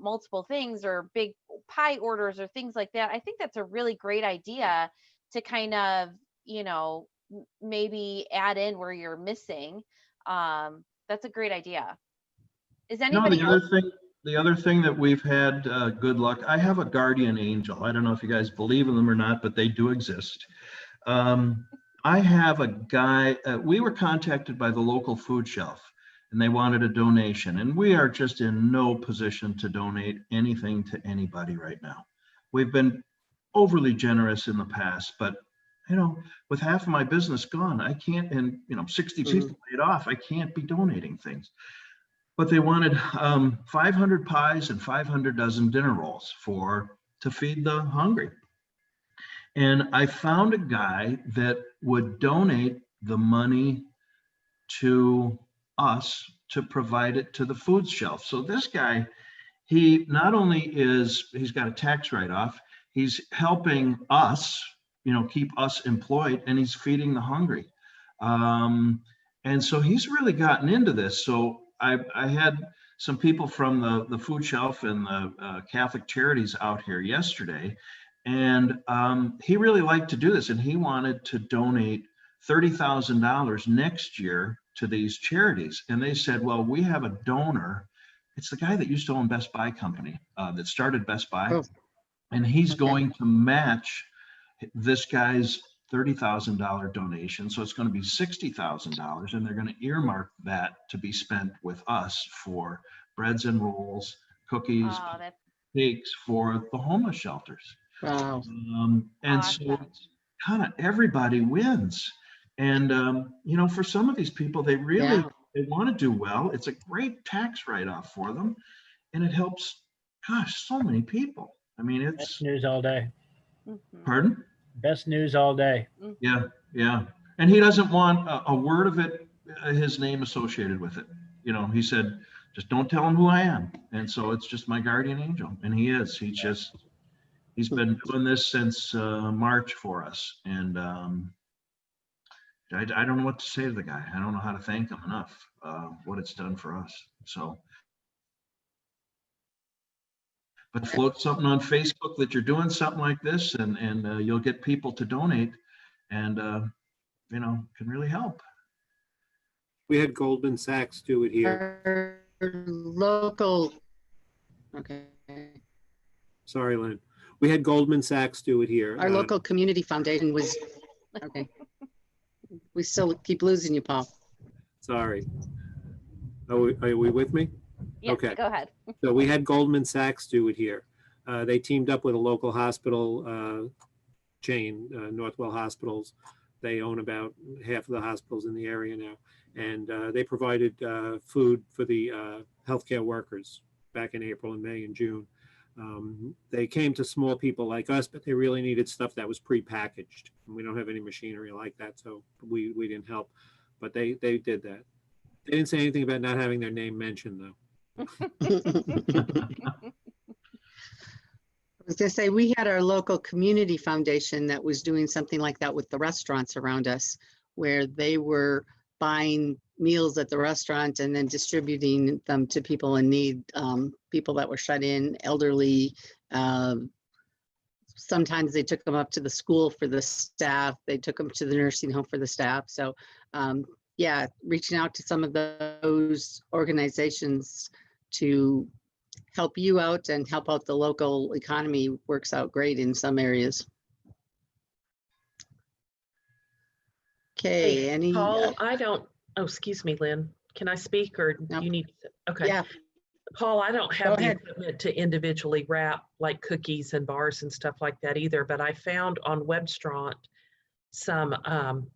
Speaker 3: multiple things or big pie orders or things like that. I think that's a really great idea to kind of, maybe add in where you're missing. That's a great idea. Is anybody
Speaker 7: The other thing that we've had good luck, I have a guardian angel. I don't know if you guys believe in them or not, but they do exist. I have a guy, we were contacted by the local food shelf and they wanted a donation, and we are just in no position to donate anything to anybody right now. We've been overly generous in the past, but with half of my business gone, I can't, and 60 people laid off, I can't be donating things. But they wanted 500 pies and 500 dozen dinner rolls to feed the hungry. And I found a guy that would donate the money to us to provide it to the food shelf. So this guy, he not only he's got a tax write-off, he's helping us, keep us employed, and he's feeding the hungry. And so he's really gotten into this. So I had some people from the food shelf and the Catholic Charities out here yesterday, and he really liked to do this, and he wanted to donate $30,000 next year to these charities. And they said, well, we have a donor It's the guy that used to own Best Buy company, that started Best Buy.
Speaker 4: Oh,
Speaker 7: And he's
Speaker 4: okay.
Speaker 7: going to match this guy's $30,000 donation. So it's going to be $60,000, and they're going to earmark that to be spent with us for breads and rolls, cookies,
Speaker 3: Oh, that's
Speaker 7: cakes for the homeless shelters.
Speaker 4: Wow.
Speaker 7: And so
Speaker 3: awesome.
Speaker 7: it's kind of everybody wins. And, you know, for some of these people, they really,
Speaker 4: Yeah.
Speaker 7: they want to do well. It's a great tax write-off for them. And it helps, gosh, so many people. I mean,
Speaker 8: Best
Speaker 7: it's,
Speaker 8: news all day.
Speaker 3: Mhm.
Speaker 7: pardon?
Speaker 8: Best news all day.
Speaker 3: Mhm.
Speaker 7: Yeah, yeah. And he doesn't want a word of it, his name associated with it. You know, he said, just don't tell him who I am. And so it's just my guardian angel. And he is. He's been doing this since March for us. And I don't know what to say to the guy. I don't know how to thank him enough, what it's done for us. So, but float something on Facebook that you're doing something like this, and you'll get people to donate, and you know, can really help.
Speaker 2: We had Goldman Sachs do it here.
Speaker 4: Our local, okay.
Speaker 2: Sorry, Lynn. We had Goldman Sachs do it here.
Speaker 4: Our local community foundation was, okay. We still keep losing you, Paul.
Speaker 2: Sorry. Are we with me?
Speaker 3: Yeah,
Speaker 2: Okay.
Speaker 3: go ahead.
Speaker 2: So we had Goldman Sachs do it here. They teamed up with a local hospital chain, Northwell Hospitals. They own about half of the hospitals in the area now. And they provided food for the healthcare workers back in April and May and June. They came to small people like us, but they really needed stuff that was prepackaged. And we don't have any machinery like that, so we didn't help. But they did that. They didn't say anything about not having their name mentioned, though.
Speaker 4: I was gonna say, we had our local community foundation that was doing something like that with the restaurants around us, where they were buying meals at the restaurant and then distributing them to people in need, people that were shut in, elderly. Sometimes they took them up to the school for the staff. They took them to the nursing home for the staff. So yeah, reaching out to some of those organizations to help you out and help out the local economy works out great in some areas. Okay, any?
Speaker 5: Paul, oh, excuse me, Lynn. Can I speak or
Speaker 4: Nope.
Speaker 5: you need, okay.
Speaker 4: Yeah,
Speaker 5: Paul, I don't have
Speaker 4: Go
Speaker 5: the
Speaker 4: ahead.
Speaker 5: equipment to individually wrap like cookies and bars and stuff like that either, but I found on Webstront some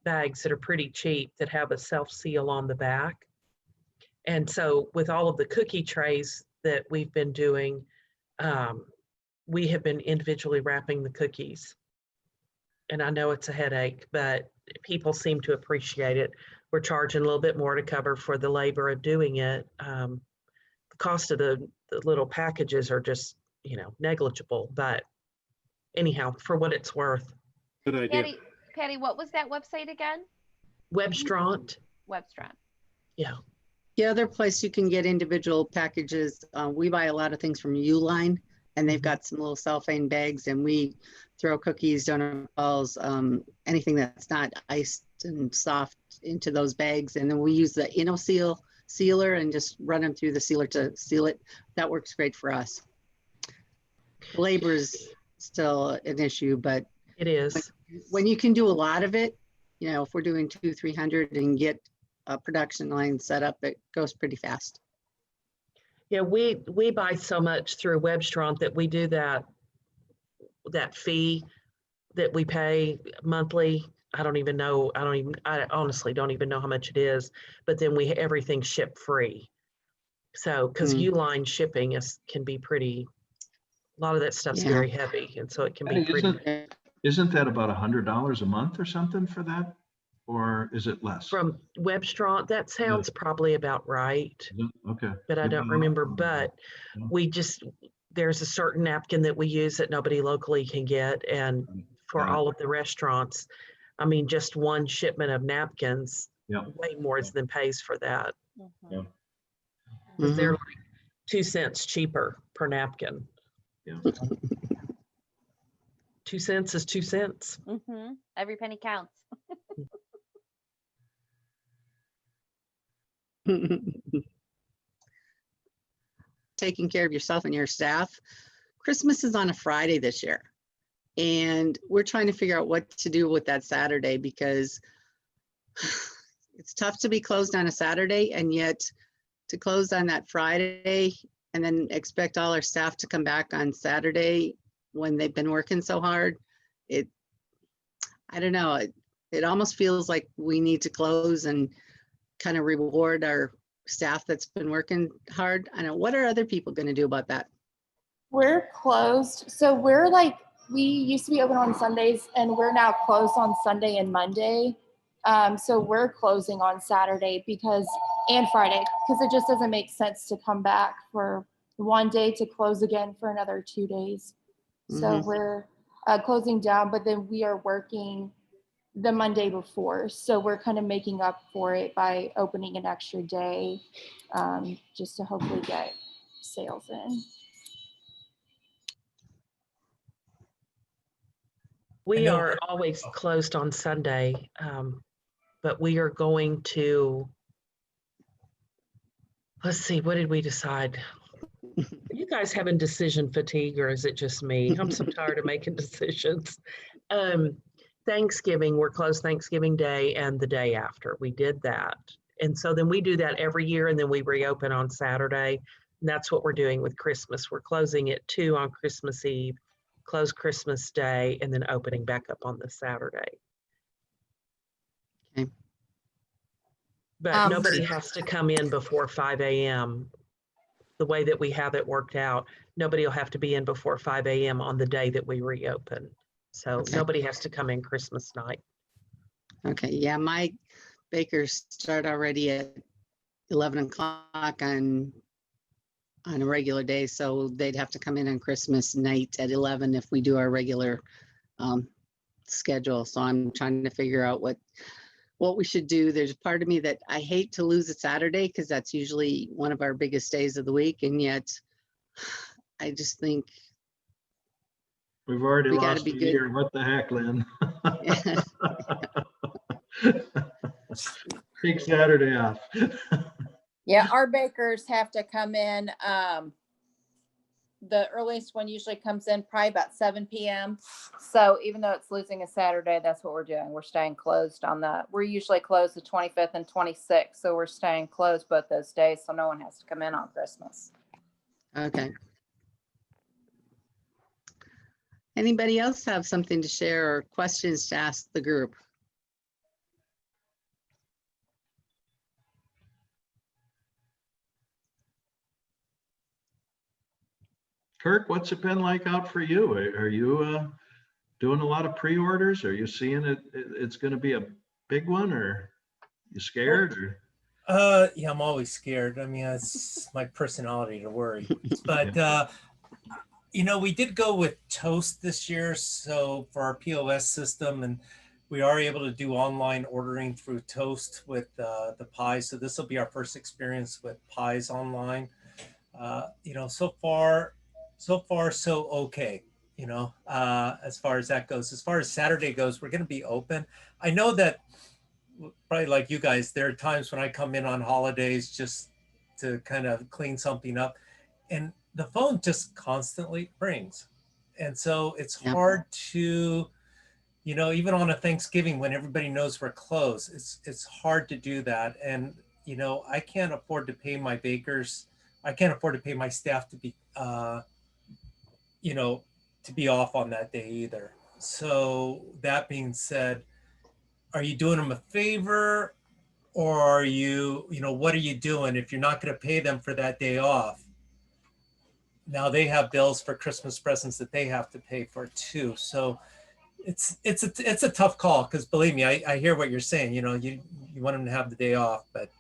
Speaker 5: bags that are pretty cheap that have a self-seal on the back. And so with all of the cookie trays that we've been doing, we have been individually wrapping the cookies. And I know it's a headache, but people seem to appreciate it. We're charging a little bit more to cover for the labor of doing it. The cost of the little packages are just, you know, negligible, but anyhow, for what it's worth.
Speaker 2: Good idea.
Speaker 3: Patty, what was that website again?
Speaker 5: Webstront,
Speaker 3: Webstront.
Speaker 5: yeah.
Speaker 4: the other place you can get individual packages, we buy a lot of things from Uline, and they've got some little cellophane bags, and we throw cookies, donut balls, anything that's not iced and soft into those bags. And then we use the InnoSeal sealer and just run them through the sealer to seal it. That works great for us. Labor is still an issue, but
Speaker 5: It is.
Speaker 4: when you can do a lot of it, you know, if we're doing 200-300 and get a production line set up, it goes pretty fast.
Speaker 5: Yeah, we buy so much through Webstront that we do that fee that we pay monthly. I honestly don't even know how much it is, but then everything's ship free. So, because Uline shipping can be pretty, a lot of that stuff's
Speaker 4: Yeah.
Speaker 5: very heavy, and so it can be pretty.
Speaker 7: Isn't that about $100 a month or something for that? Or is it less?
Speaker 5: From Webstront, that sounds probably about right,
Speaker 7: Okay.
Speaker 5: but I don't remember. But there's a certain napkin that we use that nobody locally can get. And for
Speaker 7: Got it.
Speaker 5: all of the restaurants, I mean, just one shipment of napkins, way more than pays for that.
Speaker 7: Yeah.
Speaker 5: Because they're like 2 cents cheaper per napkin.
Speaker 7: Yeah.
Speaker 5: 2 cents is 2 cents.
Speaker 3: Every penny counts.
Speaker 4: taking care of yourself and your staff, Christmas is on a Friday this year. And we're trying to figure out what to do with that Saturday, because it's tough to be closed on a Saturday and yet to close on that Friday and then expect all our staff to come back on Saturday when they've been working so hard. I don't know, it almost feels like we need to close and kind of reward our staff that's been working hard. I know, what are other people going to do about that?
Speaker 10: We're closed. So we used to be open on Sundays and we're now closed on Sunday and Monday. So we're closing on Saturday and Friday, because it just doesn't make sense to come back for one day to close again for another 2 days. So we're closing down, but then we are working the Monday before. So we're kind of making up for it by opening an extra day, just to hopefully get sales in.
Speaker 5: We are always closed on Sunday, but we are going to, let's see, what did we decide? You guys having decision fatigue, or is it just me? I'm so tired of making decisions. Thanksgiving, we're closed Thanksgiving Day and the day after. We did that. And so then we do that every year, and then we reopen on Saturday. And that's what we're doing with Christmas. We're closing at 2 on Christmas Eve, close Christmas Day, and then opening back up on the Saturday.
Speaker 4: Okay.
Speaker 5: But nobody has to come in before 5 a.m. The way that we have it worked out, nobody will have to be in before 5 a.m. on the day that we reopen. So nobody has to come in Christmas night.
Speaker 4: Okay, yeah, my bakers start already at 11 o'clock on a regular day, so they'd have to come in on Christmas night at 11 if we do our regular schedule. So I'm trying to figure out what we should do. There's a part of me that I hate to lose a Saturday, because that's usually one of our biggest days of the week, and yet I just think
Speaker 7: We've already
Speaker 4: we gotta
Speaker 7: lost
Speaker 4: be
Speaker 7: a
Speaker 4: good.
Speaker 7: year. What the heck, Lynn? Take Saturday off.
Speaker 6: Yeah, our bakers have to come in. The earliest one usually comes in probably about 7 p.m. So even though it's losing a Saturday, that's what we're doing. We're staying closed we're usually closed the 25th and 26th. So we're staying closed both those days, so no one has to come in on Christmas.
Speaker 4: Okay. Anybody else have something to share or questions to ask the group?
Speaker 7: Kirk, what's it been like out for you? Are you doing a lot of pre-orders? Are you seeing it's going to be a big one, or you scared? Or?
Speaker 1: Yeah, I'm always scared. I mean, it's my personality to worry. But we did go with Toast this year, so for our POS system, and we are able to do online ordering through Toast with the pies. So this will be our first experience with pies online. So far so okay. As far as that goes. As far as Saturday goes, we're going to be open. I know that probably like you guys, there are times when I come in on holidays just to kind of clean something up, and the phone just constantly rings. And so it's hard to, even on a Thanksgiving when everybody knows we're closed, it's hard to do that. And, I can't afford to pay my bakers. I can't afford to pay my staff to be, to be off on that day either. So that being said, are you doing them a favor, or are you, what are you doing if you're not going to pay them for that day off? Now they have bills for Christmas presents that they have to pay for too. So it's a tough call, because believe me, I hear what you're saying. You want them to have the day off, but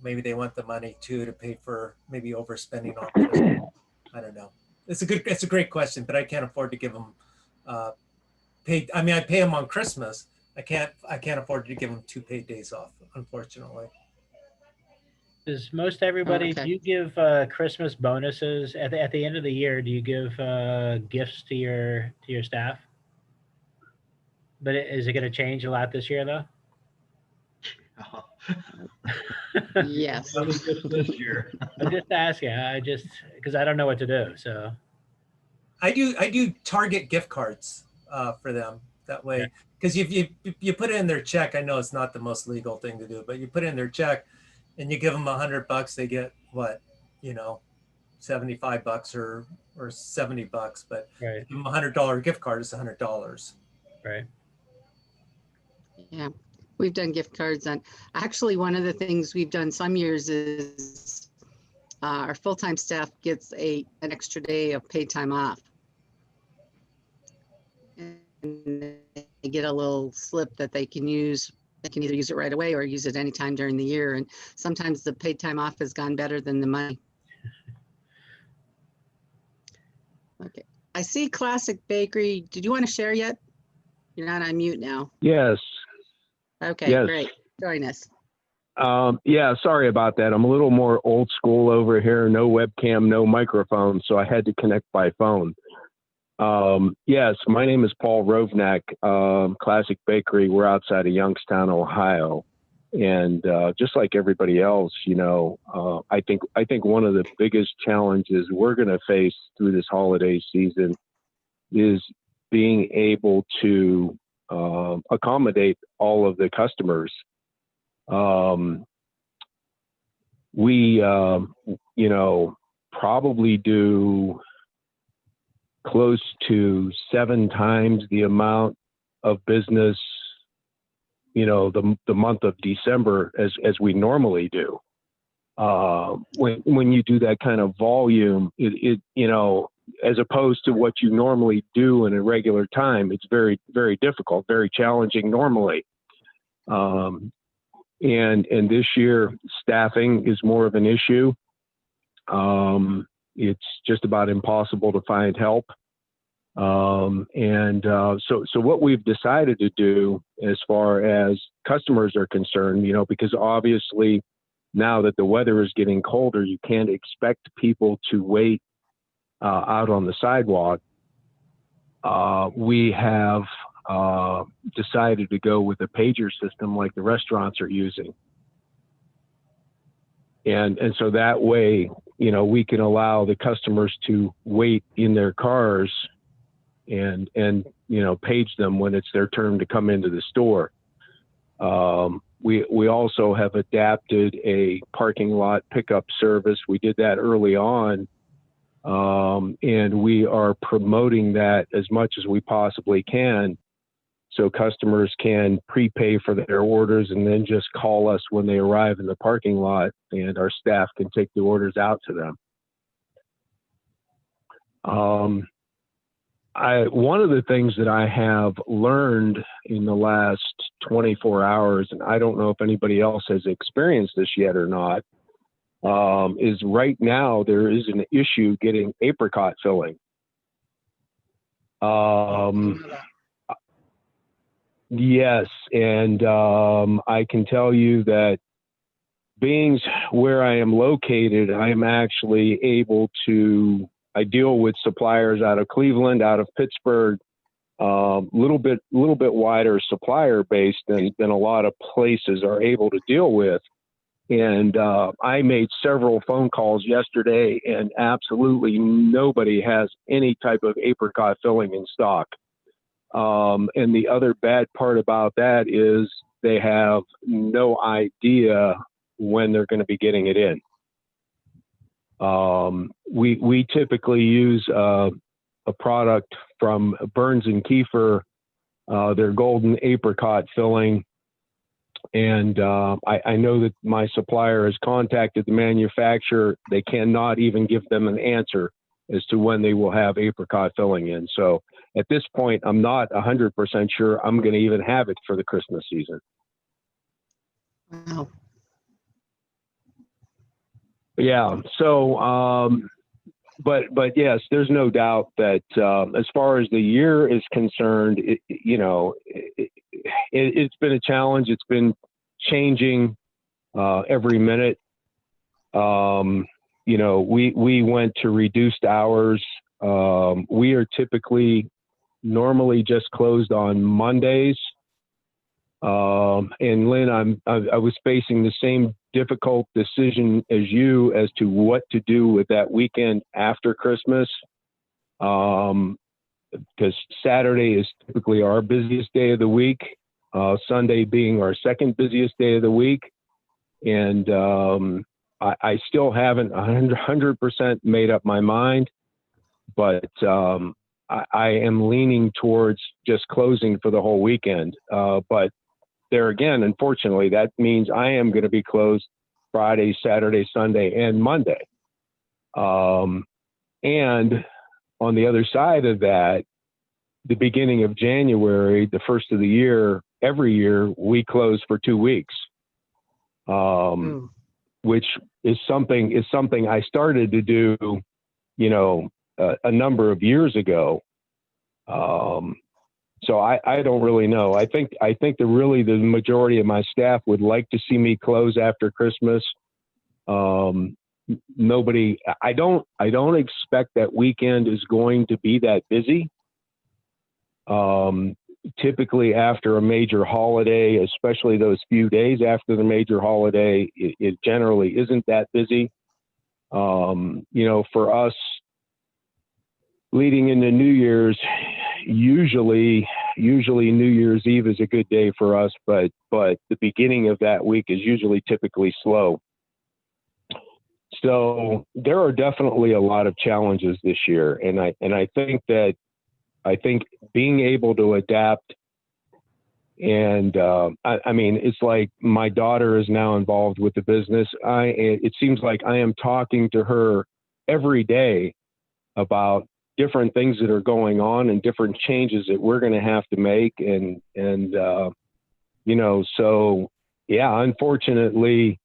Speaker 1: maybe they want the money too to pay for maybe overspending on Christmas. I don't know. It's a great question, but I can't afford to give them paid. I mean, I pay them on Christmas. I can't afford to give them 2 paid days off, unfortunately.
Speaker 8: Does most everybody,
Speaker 4: Okay.
Speaker 8: do you give Christmas bonuses at the end of the year? Do you give gifts to your staff? But is it going to change a lot this year, though?
Speaker 4: Yes.
Speaker 7: That was just this year.
Speaker 8: I'm just asking. Because I don't know what to do. So
Speaker 1: I do Target gift cards for them that way, because you put it in their check. I know it's not the most legal thing to do, but you put it in their check and you give them $100, they get what, $75 or $70, but
Speaker 8: right,
Speaker 1: give them $100 gift card, it's $100.
Speaker 8: right.
Speaker 4: Yeah, we've done gift cards on, actually, one of the things we've done some years is our full-time staff gets an extra day of paid time off. And they get a little slip that they can use. They can either use it right away or use it anytime during the year. And sometimes the paid time off has gone better than the money. Okay, I see Classic Bakery. Did you want to share yet? You're not on mute now.
Speaker 11: Yes.
Speaker 4: Okay,
Speaker 11: Yes.
Speaker 4: great. Join us.
Speaker 11: Yeah, sorry about that. I'm a little more old school over here. No webcam, no microphone, so I had to connect by phone. Yes, my name is Paul Rovnak, Classic Bakery. We're outside of Youngstown, Ohio. And just like everybody else, I think one of the biggest challenges we're going to face through this holiday season is being able to accommodate all of the customers. We, probably do close to 7 times the amount of business, the month of December as we normally do. When you do that kind of volume, it as opposed to what you normally do in a regular time, it's very, very difficult, very challenging normally. And this year, staffing is more of an issue. It's just about impossible to find help. So what we've decided to do as far as customers are concerned, because obviously now that the weather is getting colder, you can't expect people to wait out on the sidewalk. We have decided to go with a pager system like the restaurants are using. And so that way, we can allow the customers to wait in their cars and page them when it's their turn to come into the store. We also have adapted a parking lot pickup service. We did that early on, and we are promoting that as much as we possibly can, so customers can prepay for their orders and then just call us when they arrive in the parking lot, and our staff can take the orders out to them. One of the things that I have learned in the last 24 hours, and I don't know if anybody else has experienced this yet or not, is right now there is an issue getting apricot filling. Yes, and I can tell you that being where I am located, I am actually able to, I deal with suppliers out of Cleveland, out of Pittsburgh, little bit wider supplier base than a lot of places are able to deal with. And I made several phone calls yesterday, and absolutely nobody has any type of apricot filling in stock. And the other bad part about that is they have no idea when they're going to be getting it in. We typically use a product from Burns and Kiefer, their golden apricot filling. And I know that my supplier has contacted the manufacturer. They cannot even give them an answer as to when they will have apricot filling in. So at this point, I'm not 100% sure I'm going to even have it for the Christmas season.
Speaker 4: Wow.
Speaker 11: Yeah. So, but yes, there's no doubt that as far as the year is concerned, it's been a challenge. It's been changing every minute. We went to reduced hours. We are typically normally just closed on Mondays. And Lynn, I was facing the same difficult decision as you as to what to do with that weekend after Christmas. Because Saturday is typically our busiest day of the week, Sunday being our second busiest day of the week. And I still haven't 100% made up my mind, but I am leaning towards just closing for the whole weekend. But there again, unfortunately, that means I am going to be closed Friday, Saturday, Sunday, and Monday. And on the other side of that, the beginning of January, the first of the year, every year we close for 2 weeks, which is something I started to do, a number of years ago. So I don't really know. I think the majority of my staff would like to see me close after Christmas. I don't expect that weekend is going to be that busy. Typically after a major holiday, especially those few days after the major holiday, it generally isn't that busy. For us leading into New Year's, usually New Year's Eve is a good day for us, but the beginning of that week is usually typically slow. So there are definitely a lot of challenges this year. And I think being able to adapt, and it's like my daughter is now involved with the business. It seems like I am talking to her every day about different things that are going on and different changes that we're going to have to make. So yeah, unfortunately,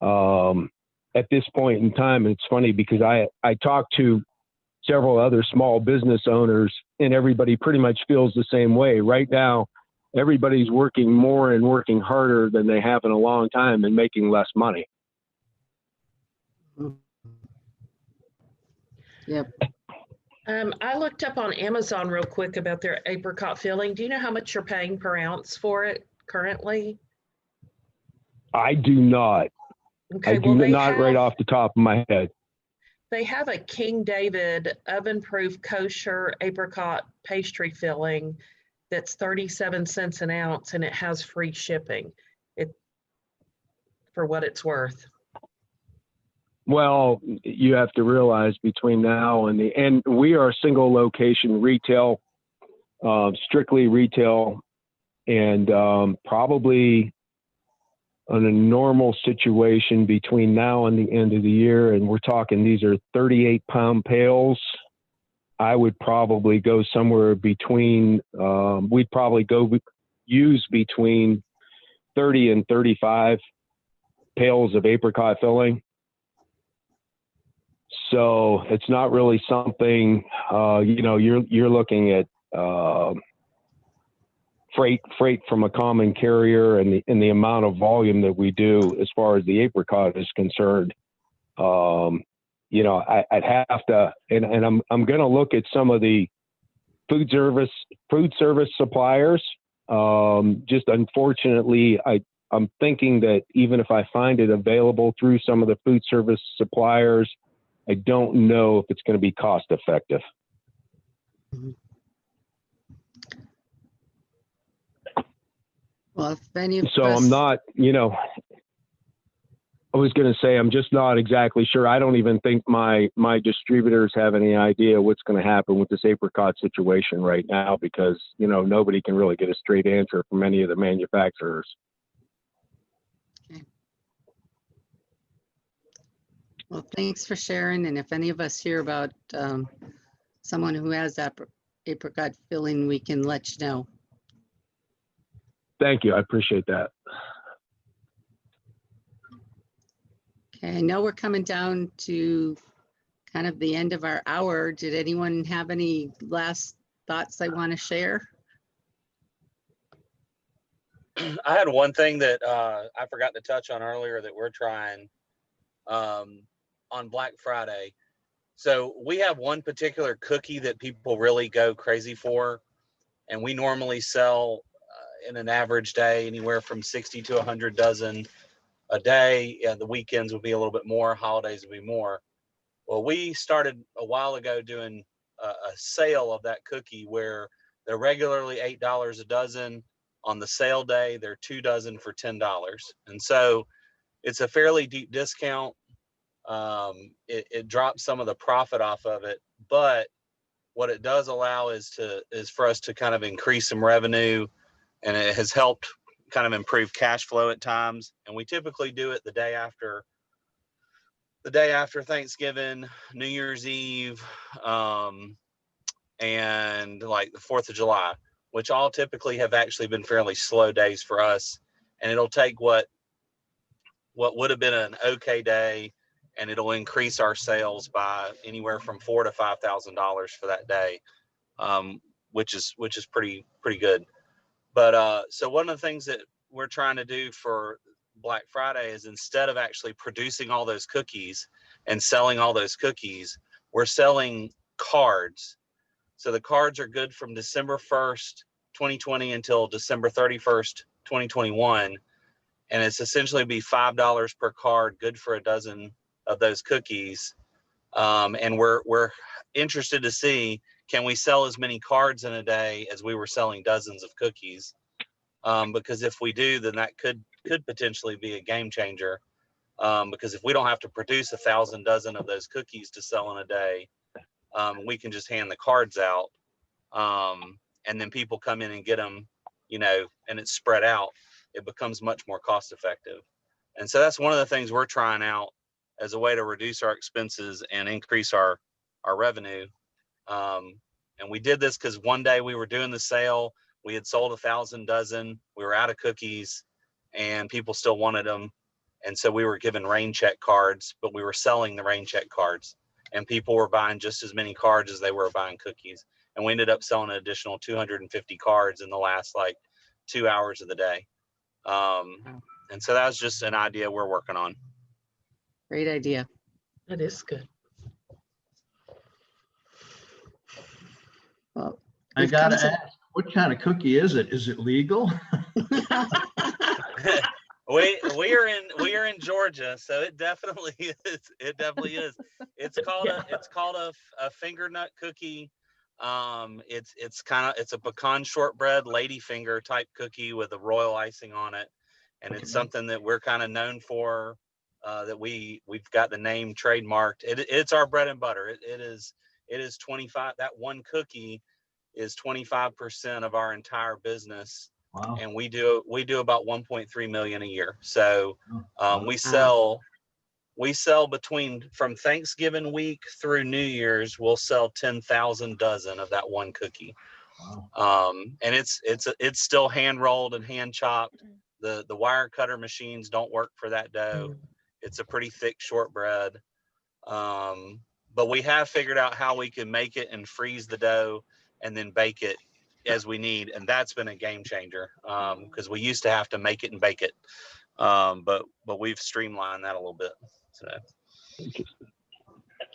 Speaker 11: at this point in time, it's funny because I talked to several other small business owners and everybody pretty much feels the same way. Right now, everybody's working more and working harder than they have in a long time and making less money.
Speaker 4: Yep.
Speaker 5: I looked up on Amazon real quick about their apricot filling. Do you know how much you're paying per ounce for it currently?
Speaker 11: I do not.
Speaker 5: Okay,
Speaker 11: I do not right off the top of my head.
Speaker 5: They have a King David oven-proof kosher apricot pastry filling that's 37 cents an ounce, and it has free shipping. For what it's worth.
Speaker 11: Well, you have to realize between now and we are single location retail, strictly retail, and probably on a normal situation between now and the end of the year, and we're talking these are 38-pound pails, I would probably go somewhere between, we'd probably use between 30 and 35 pails of apricot filling. So it's not really something, you're looking at freight from a common carrier and the amount of volume that we do as far as the apricot is concerned. I'd have to, and I'm going to look at some of the food service suppliers. Just unfortunately, I'm thinking that even if I find it available through some of the food service suppliers, I don't know if it's going to be cost effective.
Speaker 4: Well, if any of
Speaker 11: so
Speaker 4: us,
Speaker 11: I'm not, I was going to say, I'm just not exactly sure. I don't even think my distributors have any idea what's going to happen with this apricot situation right now because, nobody can really get a straight answer from any of the manufacturers.
Speaker 4: Okay. Well, thanks for sharing. And if any of us hear about someone who has apricot filling, we can let you know.
Speaker 11: Thank you. I appreciate that.
Speaker 4: Okay, I know we're coming down to kind of the end of our hour. Did anyone have any last thoughts they want to share?
Speaker 9: I had one thing that I forgot to touch on earlier that we're trying on Black Friday. So we have one particular cookie that people really go crazy for, and we normally sell in an average day, anywhere from 60 to 100 dozen a day. Yeah, the weekends would be a little bit more, holidays would be more. Well, we started a while ago doing a sale of that cookie where they're regularly $8 a dozen. On the sale day, they're 2 dozen for $10. And so it's a fairly deep discount. It drops some of the profit off of it, but what it does allow is for us to kind of increase some revenue, and it has helped kind of improve cash flow at times. And we typically do it the day after Thanksgiving, New Year's Eve, and like the 4th of July, which all typically have actually been fairly slow days for us. And it'll take what would have been an okay day, and it'll increase our sales by anywhere from $4,000 to $5,000 for that day, which is pretty good. But so one of the things that we're trying to do for Black Friday is, instead of actually producing all those cookies and selling all those cookies, we're selling cards. So the cards are good from December 1st, 2020 until December 31st, 2021. And it's essentially be $5 per card, good for a dozen of those cookies. And we're interested to see, can we sell as many cards in a day as we were selling dozens of cookies? Because if we do, then that could potentially be a game changer. Because if we don't have to produce 1,000 dozen of those cookies to sell in a day, we can just hand the cards out, and then people come in and get them, and it's spread out. It becomes much more cost effective. And so that's one of the things we're trying out as a way to reduce our expenses and increase our revenue. And we did this because one day we were doing the sale. We had sold 1,000 dozen. We were out of cookies, and people still wanted them. And so we were given rain check cards, but we were selling the rain check cards, and people were buying just as many cards as they were buying cookies. And we ended up selling an additional 250 cards in the last 2 hours of the day. And so that was just an idea we're working on.
Speaker 4: Great idea.
Speaker 5: That is good.
Speaker 4: Well,
Speaker 7: I
Speaker 4: we've
Speaker 7: gotta
Speaker 4: come to-
Speaker 7: ask, what kind of cookie is it? Is it legal?
Speaker 9: We are in Georgia, so it definitely is. It definitely is. It's called a finger nut cookie. It's a pecan shortbread ladyfinger type cookie with a royal icing on it, and it's something that we're kind of known for. That we've got the name trademarked. It's our bread and butter. It is 25. That one cookie is 25% of our entire business.
Speaker 7: Wow.
Speaker 9: And we do about 1.3 million a year. So we sell from Thanksgiving week through New Year's, we'll sell 10,000 dozen of that one cookie.
Speaker 7: Wow.
Speaker 9: And it's still hand rolled and hand chopped. The wire cutter machines don't work for that dough. It's a pretty thick shortbread. But we have figured out how we can make it and freeze the dough and then bake it as we need. And that's been a game changer, because we used to have to make it and bake it. But we've streamlined that a little bit. So.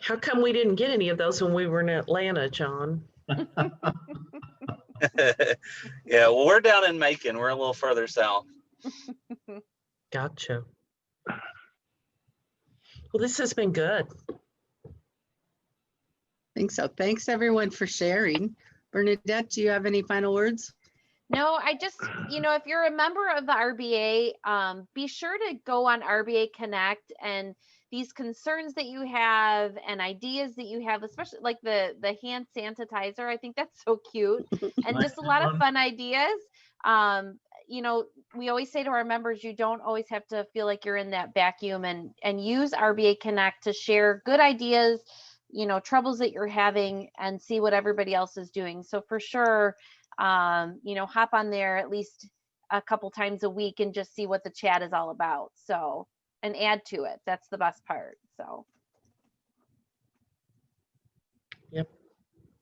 Speaker 5: How come we didn't get any of those when we were in Atlanta, John?
Speaker 9: Yeah, well, we're down in Macon. We're a little further south.
Speaker 5: Gotcha. Well, this has been good.
Speaker 4: I think so. Thanks everyone for sharing. Bernadette, do you have any final words?
Speaker 3: No, I just, if you're a member of the RBA, be sure to go on RBA Connect, and these concerns that you have and ideas that you have, especially like the hand sanitizer. I think that's so cute, and just a lot of fun ideas. We always say to our members, you don't always have to feel like you're in that vacuum, and use RBA Connect to share good ideas, troubles that you're having, and see what everybody else is doing. So for sure, hop on there at least a couple times a week and just see what the chat is all about. So, and add to it. That's the best part. So.
Speaker 5: Yep.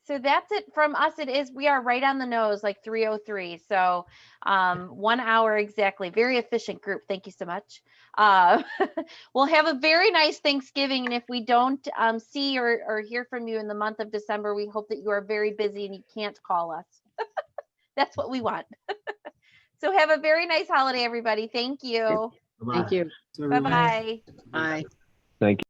Speaker 3: So that's it from us. We are right on the nose, like 3:03. So 1 hour exactly. Very efficient group. Thank you so much. We'll have a very nice Thanksgiving. And if we don't see or hear from you in the month of December, we hope that you are very busy and you can't call us. That's what we want. So have a very nice holiday, everybody. Thank you.
Speaker 2: Bye-bye.
Speaker 4: Thank you.
Speaker 2: So everyone-
Speaker 3: Bye-bye.
Speaker 4: Bye.
Speaker 11: Thank you.